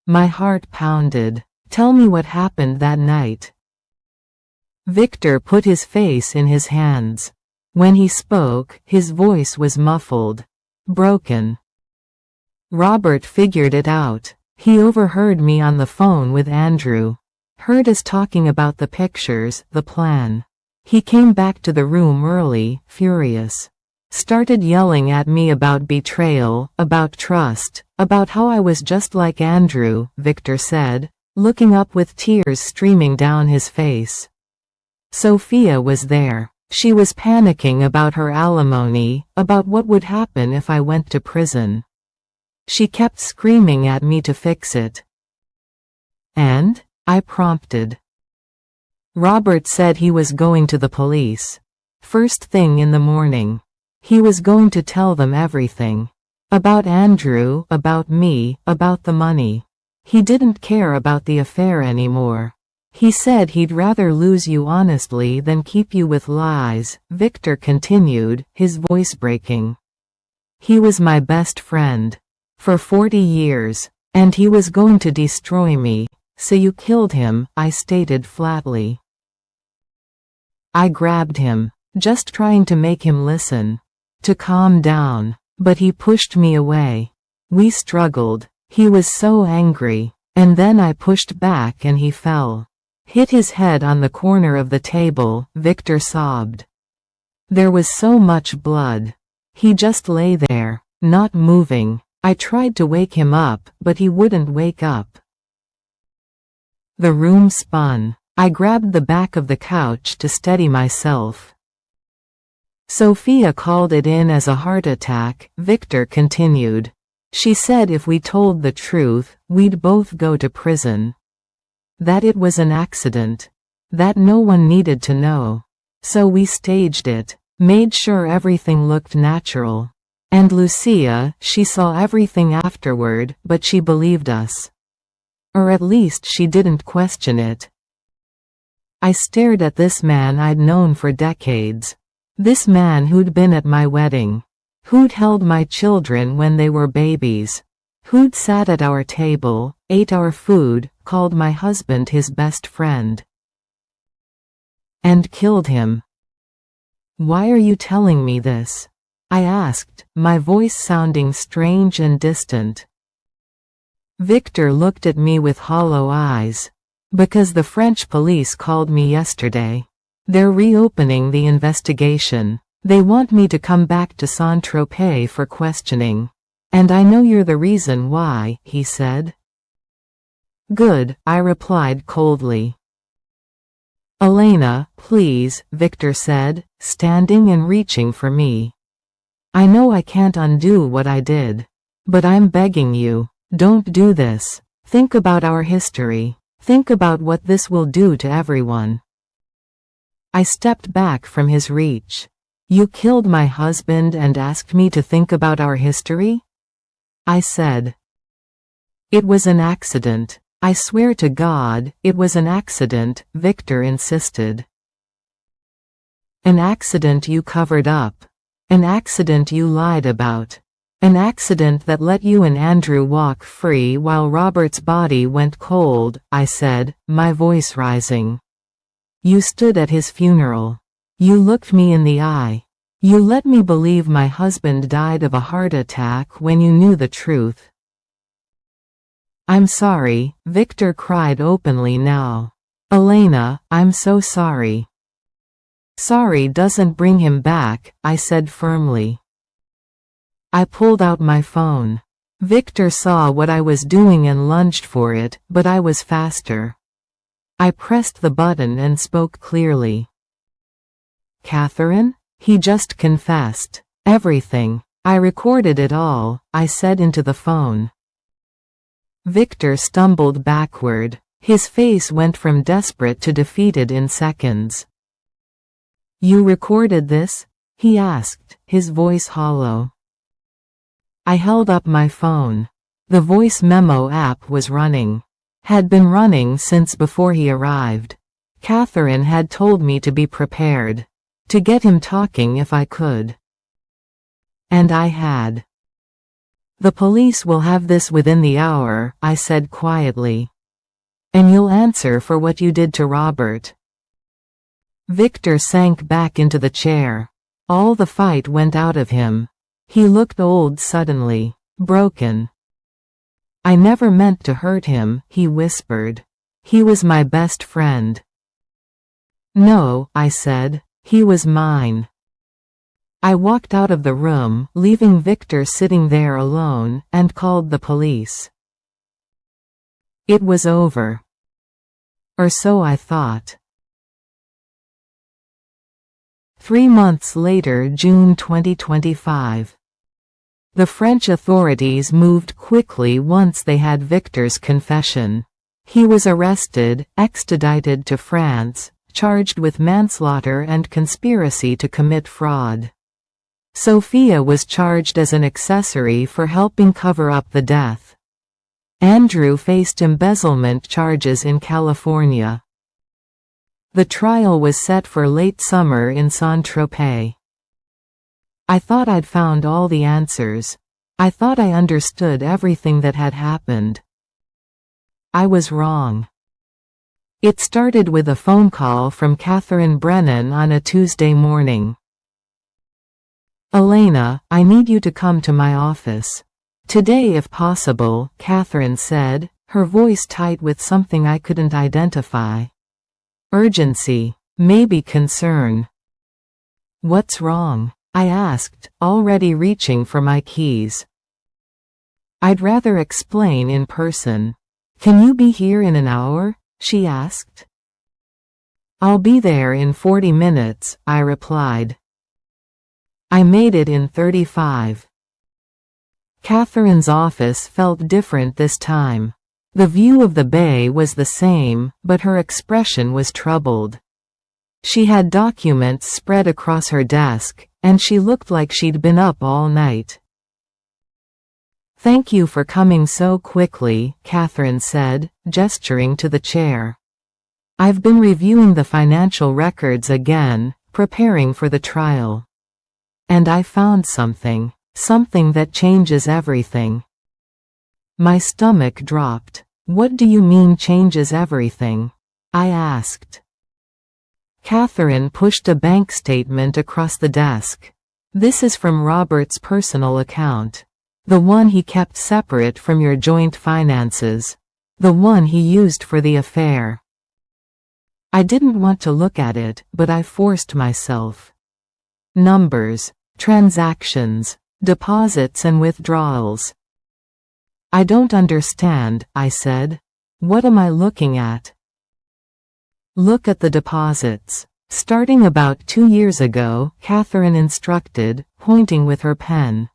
My heart pounded. "Tell me what happened that night." Victor put his face in his hands. When he spoke, his voice was muffled. Broken. "Robert figured it out. He overheard me on the phone with Andrew. Heard us talking about the pictures, the plan. He came back to the room early, furious. Started yelling at me about betrayal, about trust, about how I was just like Andrew," Victor said, looking up with tears streaming down his face. "Sofia was there. She was panicking about her alimony, about what would happen if I went to prison. She kept screaming at me to fix it." "And?" I prompted. "Robert said he was going to the police. First thing in the morning. He was going to tell them everything. About Andrew, about me, about the money. He didn't care about the affair anymore. He said he'd rather lose you honestly than keep you with lies, Victor continued, his voice breaking. He was my best friend. For 40 years. And he was going to destroy me. So you killed him, I stated flatly. I grabbed him, just trying to make him listen. To calm down. But he pushed me away. We struggled. He was so angry. And then I pushed back and he fell. Hit his head on the corner of the table, Victor sobbed. There was so much blood. He just lay there, not moving. I tried to wake him up, but he wouldn't wake up. The room spun. I grabbed the back of the couch to steady myself. Sofia called it in as a heart attack, Victor continued. She said if we told the truth, we'd both go to prison. That it was an accident. That no one needed to know. So we staged it, made sure everything looked natural. And Lucia, she saw everything afterward, but she believed us. Or at least she didn't question it. I stared at this man I'd known for decades. This man who'd been at my wedding. Who'd held my children when they were babies. Who'd sat at our table, ate our food, called my husband his best friend. And killed him. Why are you telling me this? I asked, my voice sounding strange and distant. Victor looked at me with hollow eyes. Because the French police called me yesterday. They're reopening the investigation. They want me to come back to Saint-Tropez for questioning. And I know you're the reason why, he said. Good, I replied coldly. Elena, please, Victor said, standing and reaching for me. I know I can't undo what I did. But I'm begging you, don't do this. Think about our history. Think about what this will do to everyone. I stepped back from his reach. You killed my husband and asked me to think about our history? I said. It was an accident. I swear to God, it was an accident, Victor insisted. An accident you covered up. An accident you lied about. An accident that let you and Andrew walk free while Robert's body went cold, I said, my voice rising. You stood at his funeral. You looked me in the eye. You let me believe my husband died of a heart attack when you knew the truth. I'm sorry, Victor cried openly now. Elena, I'm so sorry. Sorry doesn't bring him back, I said firmly. I pulled out my phone. Victor saw what I was doing and lunged for it, but I was faster. I pressed the button and spoke clearly. Catherine? He just confessed. Everything. I recorded it all, I said into the phone. Victor stumbled backward. His face went from desperate to defeated in seconds. You recorded this? He asked, his voice hollow. I held up my phone. The voice memo app was running. Had been running since before he arrived. Catherine had told me to be prepared. To get him talking if I could. And I had. The police will have this within the hour, I said quietly. And you'll answer for what you did to Robert. Victor sank back into the chair. All the fight went out of him. He looked old suddenly, broken. I never meant to hurt him, he whispered. He was my best friend. No, I said, he was mine. I walked out of the room, leaving Victor sitting there alone, and called the police. It was over. Or so I thought. 3 months later, June 2025. The French authorities moved quickly once they had Victor's confession. He was arrested, extradited to France, charged with manslaughter and conspiracy to commit fraud. Sofia was charged as an accessory for helping cover up the death. Andrew faced embezzlement charges in California. The trial was set for late summer in Saint-Tropez. I thought I'd found all the answers. I thought I understood everything that had happened. I was wrong. It started with a phone call from Catherine Brennan on a Tuesday morning. "Elena, I need you to come to my office. Today if possible," Catherine said, her voice tight with something I couldn't identify. Urgency, maybe concern. "What's wrong?" I asked, already reaching for my keys. "I'd rather explain in person." "Can you be here in an hour?" she asked. "I'll be there in 40 minutes, I replied. I made it in 35. Catherine's office felt different this time. The view of the bay was the same, but her expression was troubled. She had documents spread across her desk, and she looked like she'd been up all night. "Thank you for coming so quickly," Catherine said, gesturing to the chair. "I've been reviewing the financial records again, preparing for the trial. And I found something that changes everything." My stomach dropped. "What do you mean changes everything?" I asked. Catherine pushed a bank statement across the desk. "This is from Robert's personal account. The one he kept separate from your joint finances. The one he used for the affair." I didn't want to look at it, but I forced myself. Numbers, transactions, deposits and withdrawals. "I don't understand," I said. "What am I looking at?" "Look at the deposits. Starting about 2 years ago," Catherine instructed, pointing with her pen.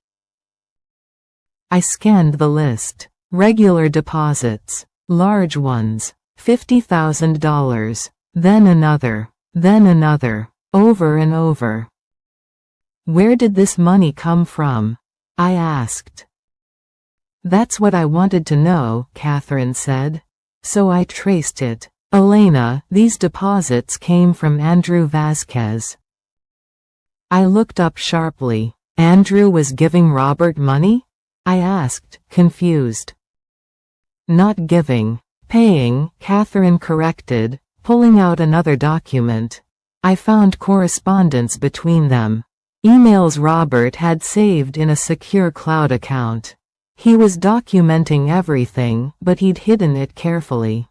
I scanned the list. Regular deposits. Large ones. $50,000. Then another. Then another. Over and over. "Where did this money come from?" I asked. "That's what I wanted to know," Catherine said. "So I traced it. Elena, these deposits came from Andrew Vasquez." I looked up sharply. "Andrew was giving Robert money?" I asked, confused. "Not giving. Paying," Catherine corrected, pulling out another document. I found correspondence between them. Emails Robert had saved in a secure cloud account. He was documenting everything, but he'd hidden it carefully.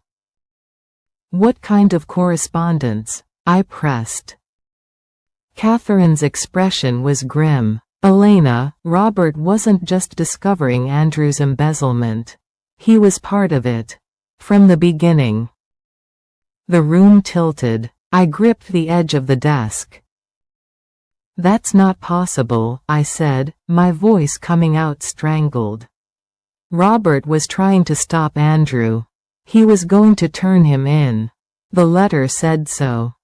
"What kind of correspondence?" I pressed. Catherine's expression was grim. "Elena, Robert wasn't just discovering Andrew's embezzlement. He was part of it. From the beginning." The room tilted. I gripped the edge of the desk. "That's not possible," I said, my voice coming out strangled. "Robert was trying to stop Andrew. He was going to turn him in. The letter said so."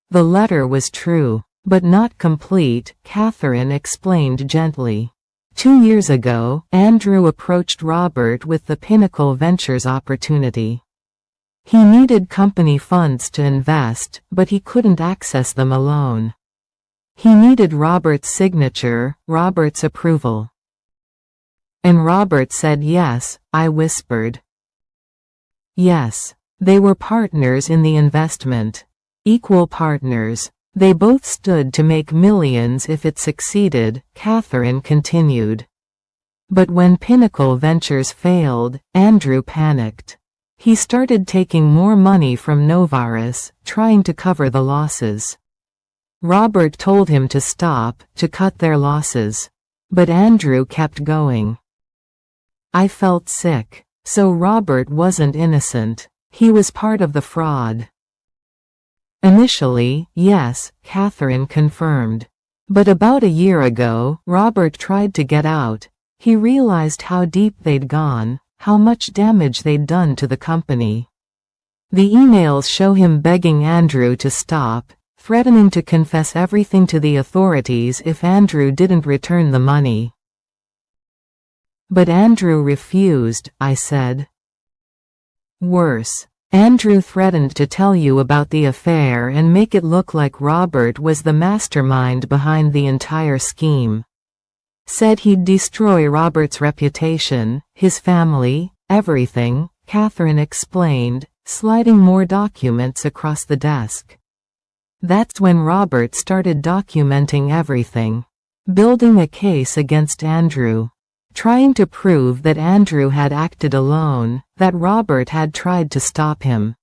"The letter was true. But not complete," Catherine explained gently. 2 years ago, Andrew approached Robert with the Pinnacle Ventures opportunity. He needed company funds to invest, but he couldn't access them alone. He needed Robert's signature, Robert's approval. "And Robert said yes," I whispered. "Yes. They were partners in the investment. Equal partners. They both stood to make millions if it succeeded," Catherine continued. "But when Pinnacle Ventures failed, Andrew panicked. He started taking more money from Novaris, trying to cover the losses. Robert told him to stop, to cut their losses. But Andrew kept going." I felt sick. So Robert wasn't innocent. He was part of the fraud. "Initially, yes," Catherine confirmed. "But about a year ago, Robert tried to get out. He realized how deep they'd gone, how much damage they'd done to the company. The emails show him begging Andrew to stop, threatening to confess everything to the authorities if Andrew didn't return the money. But Andrew refused," I said. "Worse. Andrew threatened to tell you about the affair and make it look like Robert was the mastermind behind the entire scheme. Said he'd destroy Robert's reputation, his family, everything, Catherine explained, sliding more documents across the desk. That's when Robert started documenting everything. Building a case against Andrew. Trying to prove that Andrew had acted alone, that Robert had tried to stop him.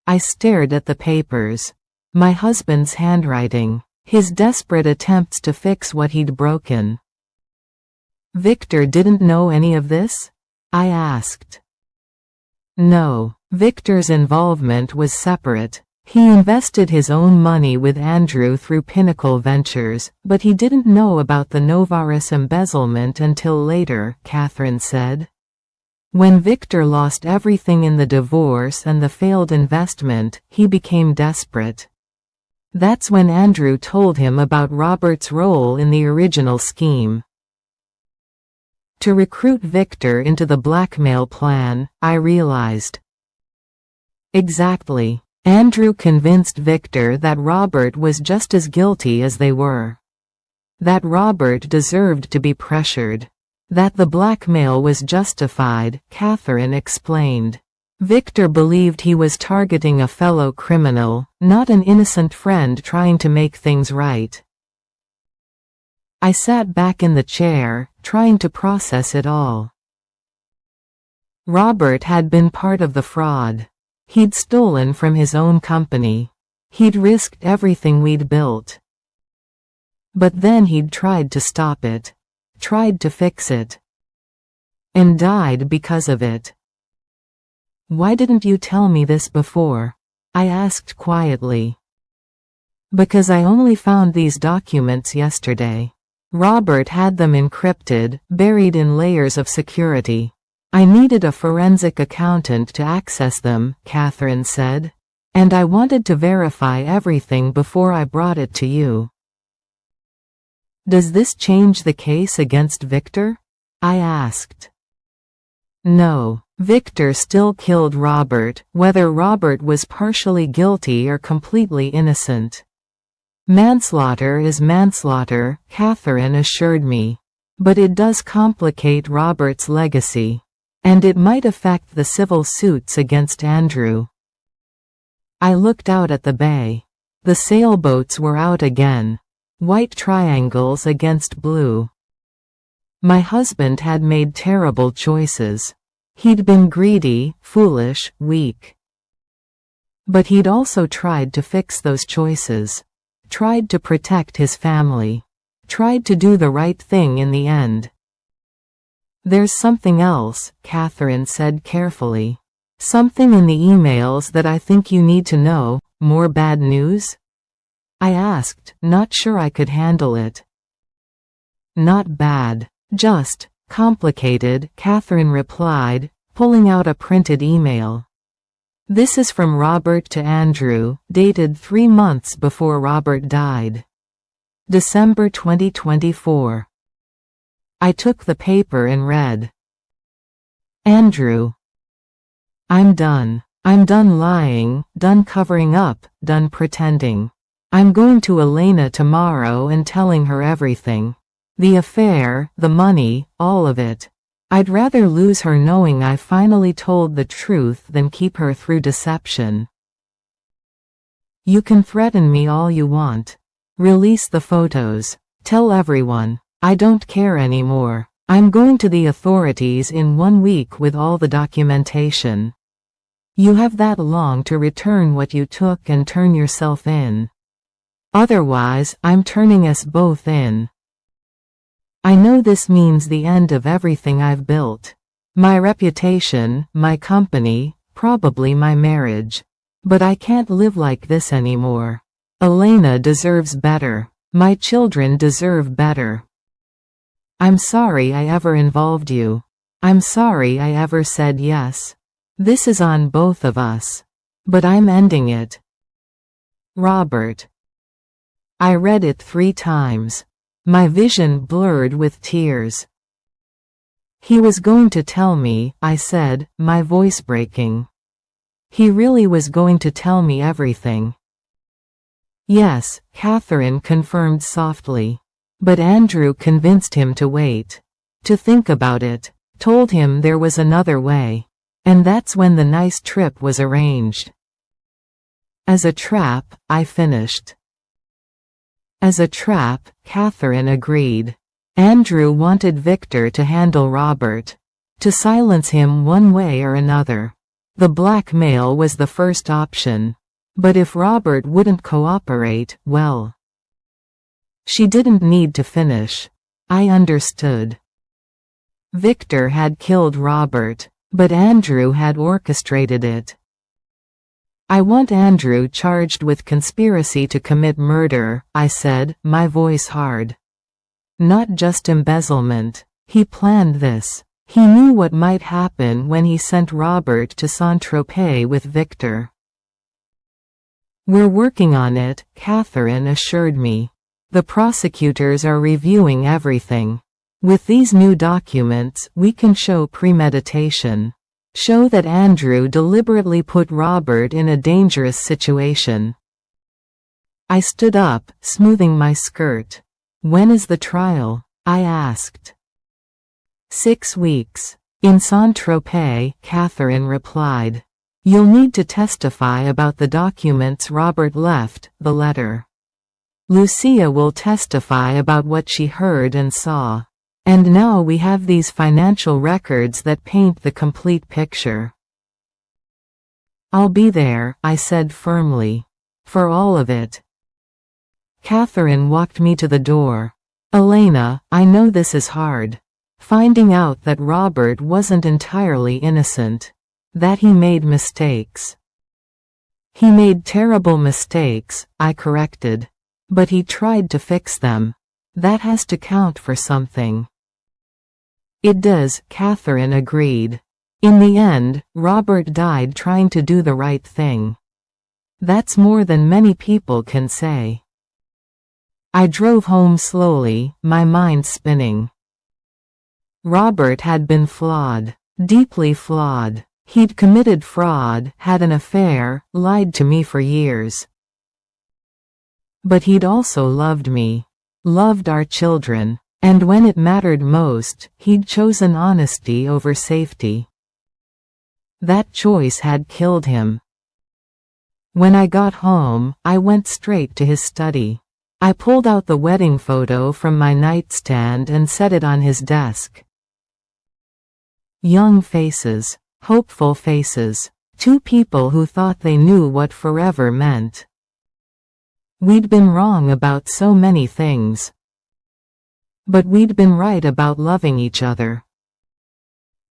I stared at the papers. My husband's handwriting. His desperate attempts to fix what he'd broken. Victor didn't know any of this? I asked. No, Victor's involvement was separate. He invested his own money with Andrew through Pinnacle Ventures, but he didn't know about the Novaris embezzlement until later, Catherine said. When Victor lost everything in the divorce and the failed investment, he became desperate. That's when Andrew told him about Robert's role in the original scheme. To recruit Victor into the blackmail plan, I realized. Exactly. Andrew convinced Victor that Robert was just as guilty as they were. That Robert deserved to be pressured. That the blackmail was justified, Catherine explained. Victor believed he was targeting a fellow criminal, not an innocent friend trying to make things right. I sat back in the chair, trying to process it all. Robert had been part of the fraud. He'd stolen from his own company. He'd risked everything we'd built. But then he'd tried to stop it. Tried to fix it. And died because of it. Why didn't you tell me this before? I asked quietly. Because I only found these documents yesterday. Robert had them encrypted, buried in layers of security. I needed a forensic accountant to access them, Catherine said. And I wanted to verify everything before I brought it to you. Does this change the case against Victor? I asked. No, Victor still killed Robert, whether Robert was partially guilty or completely innocent. Manslaughter is manslaughter, Catherine assured me. But it does complicate Robert's legacy. And it might affect the civil suits against Andrew. I looked out at the bay. The sailboats were out again. White triangles against blue. My husband had made terrible choices. He'd been greedy, foolish, weak. But he'd also tried to fix those choices. Tried to protect his family. Tried to do the right thing in the end. There's something else, Catherine said carefully. Something in the emails that I think you need to know. More bad news? I asked, not sure I could handle it. Not bad. Just complicated, Catherine replied, pulling out a printed email. This is from Robert to Andrew, dated 3 months before Robert died. December 2024. I took the paper and read. Andrew. I'm done. I'm done lying, done covering up, done pretending. I'm going to Elena tomorrow and telling her everything. The affair, the money, all of it. I'd rather lose her knowing I finally told the truth than keep her through deception. You can threaten me all you want. Release the photos. Tell everyone. I don't care anymore. I'm going to the authorities in 1 week with all the documentation. You have that long to return what you took and turn yourself in. Otherwise, I'm turning us both in. I know this means the end of everything I've built. My reputation, my company, probably my marriage. But I can't live like this anymore. Elena deserves better. My children deserve better. I'm sorry I ever involved you. I'm sorry I ever said yes. This is on both of us. But I'm ending it. Robert. I read it 3 times. My vision blurred with tears. He was going to tell me, I said, my voice breaking. He really was going to tell me everything. Yes, Catherine confirmed softly. But Andrew convinced him to wait. To think about it. Told him there was another way. And that's when the nice trip was arranged. As a trap, I finished. As a trap, Catherine agreed. Andrew wanted Victor to handle Robert. To silence him one way or another. The blackmail was the first option. But if Robert wouldn't cooperate, well. She didn't need to finish. I understood. Victor had killed Robert, but Andrew had orchestrated it. I want Andrew charged with conspiracy to commit murder, I said, my voice hard. Not just embezzlement. He planned this. He knew what might happen when he sent Robert to Saint-Tropez with Victor. We're working on it, Catherine assured me. The prosecutors are reviewing everything. With these new documents, we can show premeditation. Show that Andrew deliberately put Robert in a dangerous situation. I stood up, smoothing my skirt. When is the trial? I asked. 6 weeks. In Saint-Tropez, Catherine replied. You'll need to testify about the documents Robert left, the letter. Lucia will testify about what she heard and saw. And now we have these financial records that paint the complete picture. I'll be there, I said firmly. For all of it. Catherine walked me to the door. Elena, I know this is hard. Finding out that Robert wasn't entirely innocent. That he made mistakes. He made terrible mistakes, I corrected. But he tried to fix them. That has to count for something. It does, Catherine agreed. In the end, Robert died trying to do the right thing. That's more than many people can say. I drove home slowly, my mind spinning. Robert had been flawed. Deeply flawed. He'd committed fraud, had an affair, lied to me for years. But he'd also loved me. Loved our children. And when it mattered most, he'd chosen honesty over safety. That choice had killed him. When I got home, I went straight to his study. I pulled out the wedding photo from my nightstand and set it on his desk. Young faces. Hopeful faces. 2 people who thought they knew what forever meant. We'd been wrong about so many things. But we'd been right about loving each other.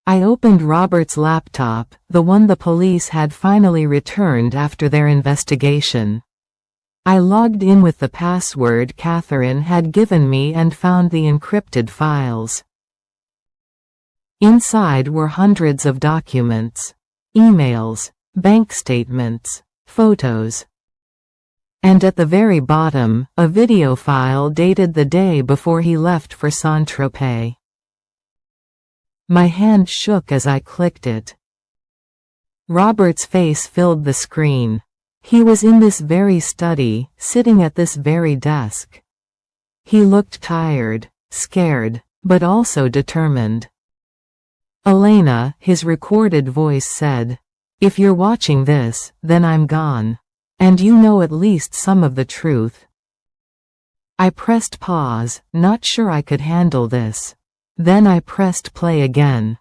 I opened Robert's laptop, the one the police had finally returned after their investigation. I logged in with the password Catherine had given me and found the encrypted files. Inside were hundreds of documents. Emails, bank statements, photos. And at the very bottom, a video file dated the day before he left for Saint-Tropez. My hand shook as I clicked it. Robert's face filled the screen. He was in this very study, sitting at this very desk. He looked tired, scared, but also determined. Elena, his recorded voice said. If you're watching this, then I'm gone. And you know at least some of the truth. I pressed pause, not sure I could handle this. Then I pressed play again.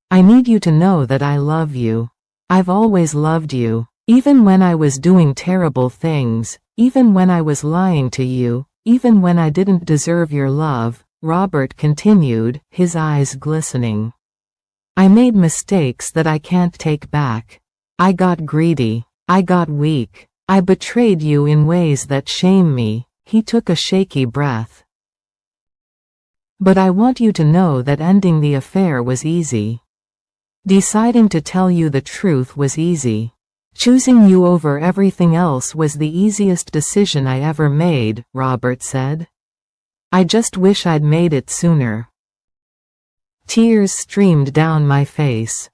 I need you to know that I love you. I've always loved you. Even when I was doing terrible things, even when I was lying to you, even when I didn't deserve your love, Robert continued, his eyes glistening. I made mistakes that I can't take back. I got greedy. I got weak. I betrayed you in ways that shame me. He took a shaky breath. But I want you to know that ending the affair was easy. Deciding to tell you the truth was easy. Choosing you over everything else was the easiest decision I ever made, Robert said. I just wish I'd made it sooner. Tears streamed down my face.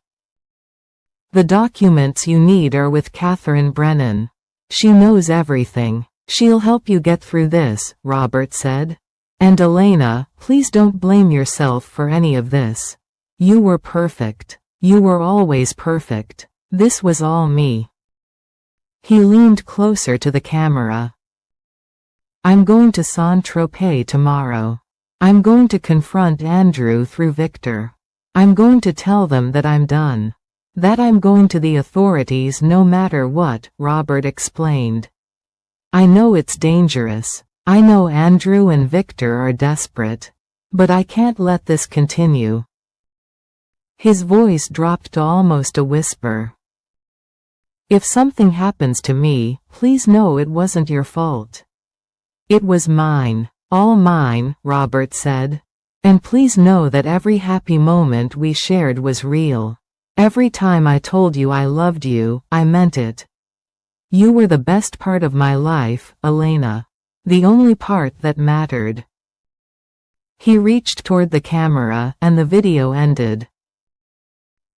The documents you need are with Catherine Brennan. She knows everything. She'll help you get through this, Robert said. And Elena, please don't blame yourself for any of this. You were perfect. You were always perfect. This was all me. He leaned closer to the camera. I'm going to Saint-Tropez tomorrow. I'm going to confront Andrew through Victor. I'm going to tell them that I'm done. That I'm going to the authorities no matter what, Robert explained. I know it's dangerous. I know Andrew and Victor are desperate. But I can't let this continue. His voice dropped to almost a whisper. If something happens to me, please know it wasn't your fault. It was mine. All mine, Robert said. And please know that every happy moment we shared was real. Every time I told you I loved you, I meant it. You were the best part of my life, Elena. The only part that mattered. He reached toward the camera, and the video ended.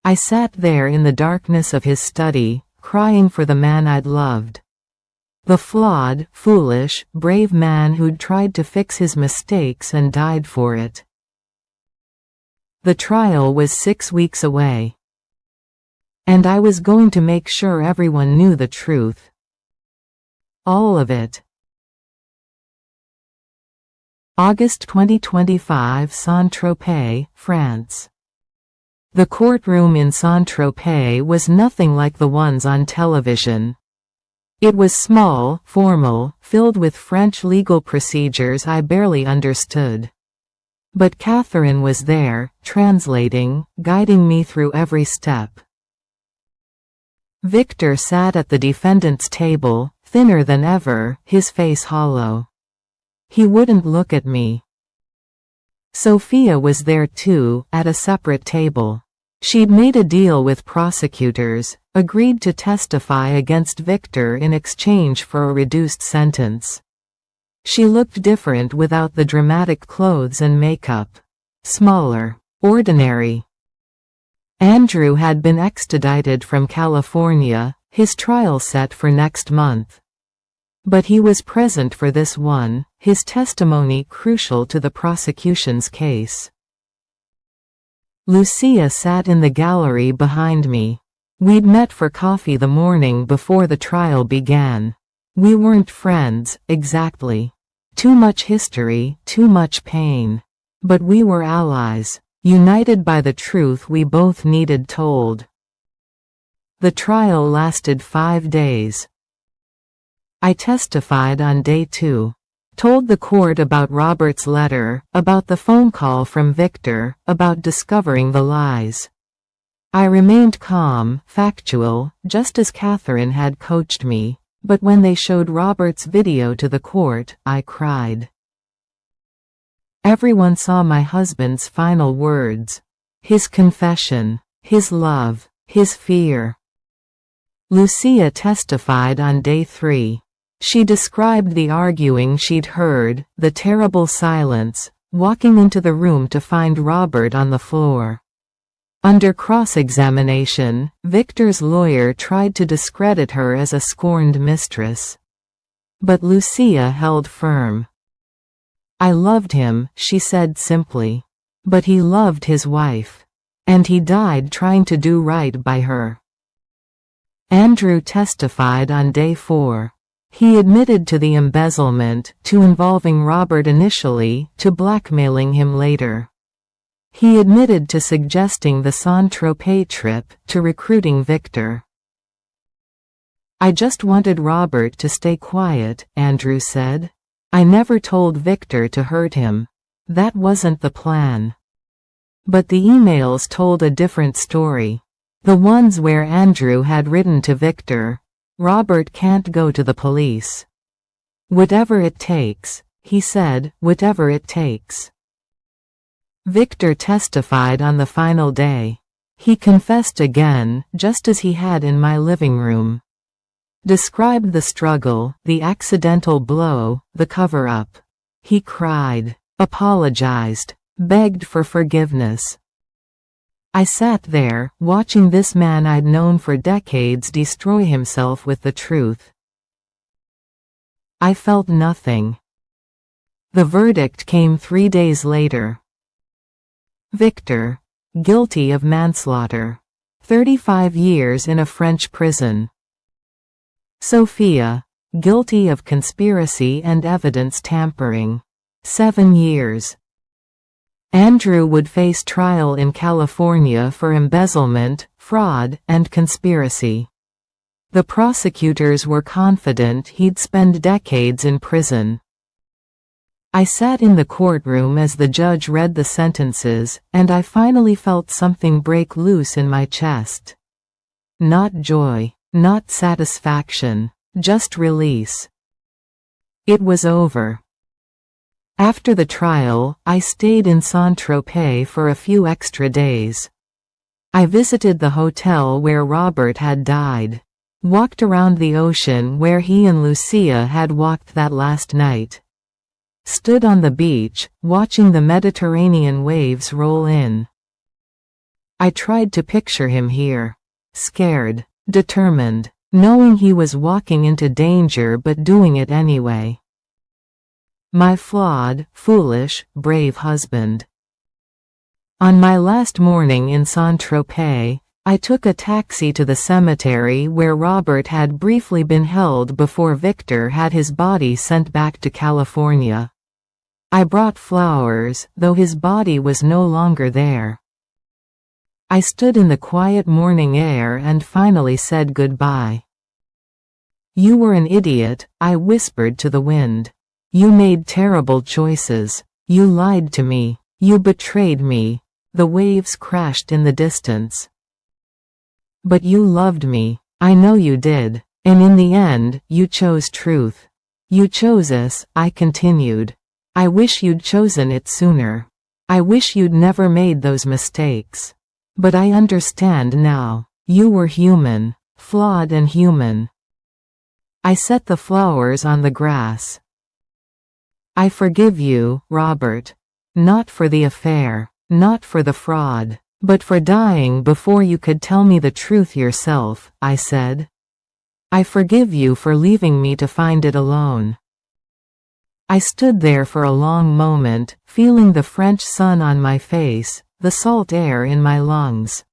I sat there in the darkness of his study, crying for the man I'd loved. The flawed, foolish, brave man who'd tried to fix his mistakes and died for it. The trial was 6 weeks away. And I was going to make sure everyone knew the truth. All of it. August 2025, Saint-Tropez, France. The courtroom in Saint-Tropez was nothing like the ones on television. It was small, formal, filled with French legal procedures I barely understood. But Catherine was there, translating, guiding me through every step. Victor sat at the defendant's table, thinner than ever, his face hollow. He wouldn't look at me. Sofia was there too, at a separate table. She'd made a deal with prosecutors, agreed to testify against Victor in exchange for a reduced sentence. She looked different without the dramatic clothes and makeup. Smaller. Ordinary. Andrew had been extradited from California, his trial set for next month. But he was present for this one, his testimony crucial to the prosecution's case. Lucia sat in the gallery behind me. We'd met for coffee the morning before the trial began. We weren't friends, exactly. Too much history, too much pain. But we were allies, united by the truth we both needed told. The trial lasted 5 days. I testified on day 2. Told the court about Robert's letter, about the phone call from Victor, about discovering the lies. I remained calm, factual, just as Catherine had coached me, but when they showed Robert's video to the court, I cried. Everyone saw my husband's final words. His confession, his love, his fear. Lucia testified on day 3. She described the arguing she'd heard, the terrible silence, walking into the room to find Robert on the floor. Under cross-examination, Victor's lawyer tried to discredit her as a scorned mistress. But Lucia held firm. I loved him, she said simply. But he loved his wife. And he died trying to do right by her. Andrew testified on day 4. He admitted to the embezzlement, to involving Robert initially, to blackmailing him later. He admitted to suggesting the Saint-Tropez trip, to recruiting Victor. I just wanted Robert to stay quiet, Andrew said. I never told Victor to hurt him. That wasn't the plan. But the emails told a different story. The ones where Andrew had written to Victor, Robert can't go to the police. Whatever it takes, he said, whatever it takes. Victor testified on the final day. He confessed again, just as he had in my living room. Described the struggle, the accidental blow, the cover-up. He cried, apologized, begged for forgiveness. I sat there, watching this man I'd known for decades destroy himself with the truth. I felt nothing. The verdict came 3 days later. Victor, guilty of manslaughter. 35 years in a French prison. Sofia, guilty of conspiracy and evidence tampering. 7 years. Andrew would face trial in California for embezzlement, fraud, and conspiracy. The prosecutors were confident he'd spend decades in prison. I sat in the courtroom as the judge read the sentences, and I finally felt something break loose in my chest. Not joy, not satisfaction, just release. It was over. After the trial, I stayed in Saint-Tropez for a few extra days. I visited the hotel where Robert had died. Walked around the ocean where he and Lucia had walked that last night. Stood on the beach, watching the Mediterranean waves roll in. I tried to picture him here. Scared, determined, knowing he was walking into danger but doing it anyway. My flawed, foolish, brave husband. On my last morning in Saint-Tropez, I took a taxi to the cemetery where Robert had briefly been held before Victor had his body sent back to California. I brought flowers, though his body was no longer there. I stood in the quiet morning air and finally said goodbye. "You were an idiot," I whispered to the wind. "You made terrible choices. You lied to me. You betrayed me." The waves crashed in the distance. "But you loved me. I know you did. And in the end, you chose truth. You chose us," I continued. "I wish you'd chosen it sooner. I wish you'd never made those mistakes. But I understand now. You were human, flawed and human." I set the flowers on the grass. "I forgive you, Robert. Not for the affair, not for the fraud, but for dying before you could tell me the truth yourself," I said. "I forgive you for leaving me to find it alone." I stood there for a long moment, feeling the French sun on my face, the salt air in my lungs.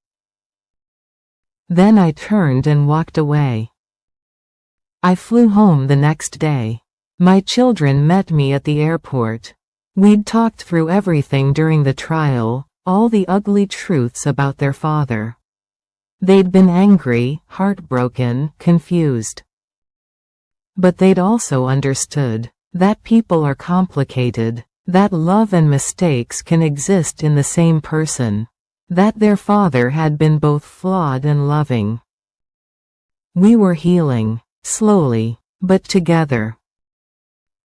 Then I turned and walked away. I flew home the next day. My children met me at the airport. We'd talked through everything during the trial, all the ugly truths about their father. They'd been angry, heartbroken, confused. But they'd also understood that people are complicated, that love and mistakes can exist in the same person, that their father had been both flawed and loving. We were healing, slowly, but together.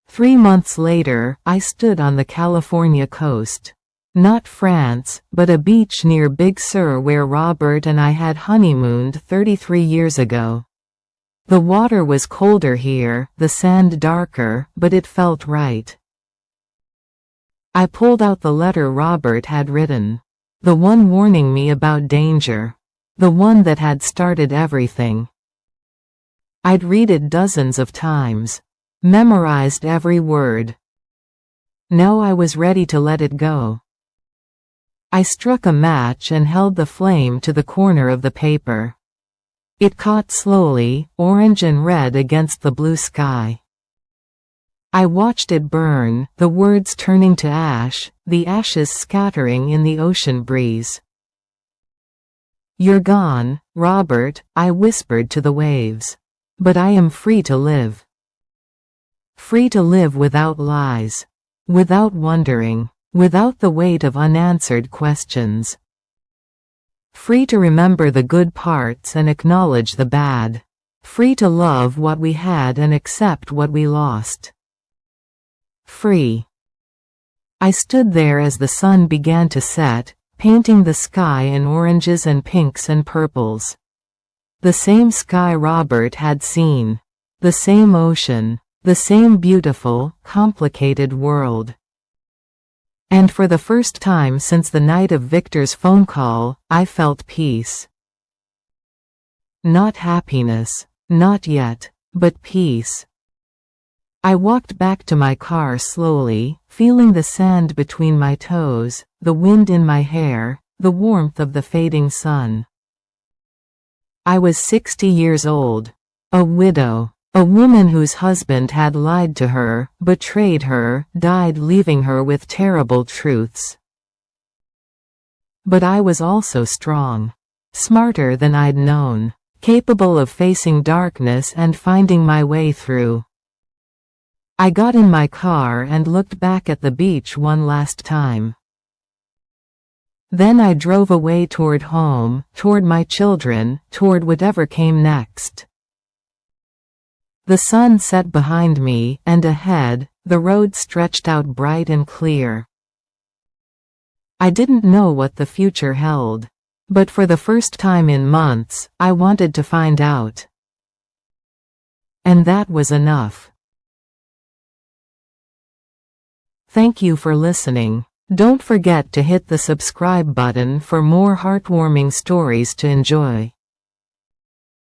3 months later, I stood on the California coast. Not France, but a beach near Big Sur where Robert and I had honeymooned 33 years ago. The water was colder here, the sand darker, but it felt right. I pulled out the letter Robert had written. The one warning me about danger. The one that had started everything. I'd read it dozens of times. Memorized every word. Now I was ready to let it go. I struck a match and held the flame to the corner of the paper. It caught slowly, orange and red against the blue sky. I watched it burn, the words turning to ash, the ashes scattering in the ocean breeze. "You're gone, Robert," I whispered to the waves. "But I am free to live. Free to live without lies. Without wondering. Without the weight of unanswered questions. Free to remember the good parts and acknowledge the bad. Free to love what we had and accept what we lost. Free." I stood there as the sun began to set, painting the sky in oranges and pinks and purples. The same sky Robert had seen. The same ocean. The same beautiful, complicated world. And for the first time since the night of Victor's phone call, I felt peace. Not happiness. Not yet. But peace. I walked back to my car slowly, feeling the sand between my toes, the wind in my hair, the warmth of the fading sun. I was 60 years old. A widow. A woman whose husband had lied to her, betrayed her, died leaving her with terrible truths. But I was also strong. Smarter than I'd known. Capable of facing darkness and finding my way through. I got in my car and looked back at the beach one last time. Then I drove away toward home, toward my children, toward whatever came next. The sun set behind me, and ahead, the road stretched out bright and clear. I didn't know what the future held. But for the first time in months, I wanted to find out. And that was enough. Thank you for listening. Don't forget to hit the subscribe button for more heartwarming stories to enjoy.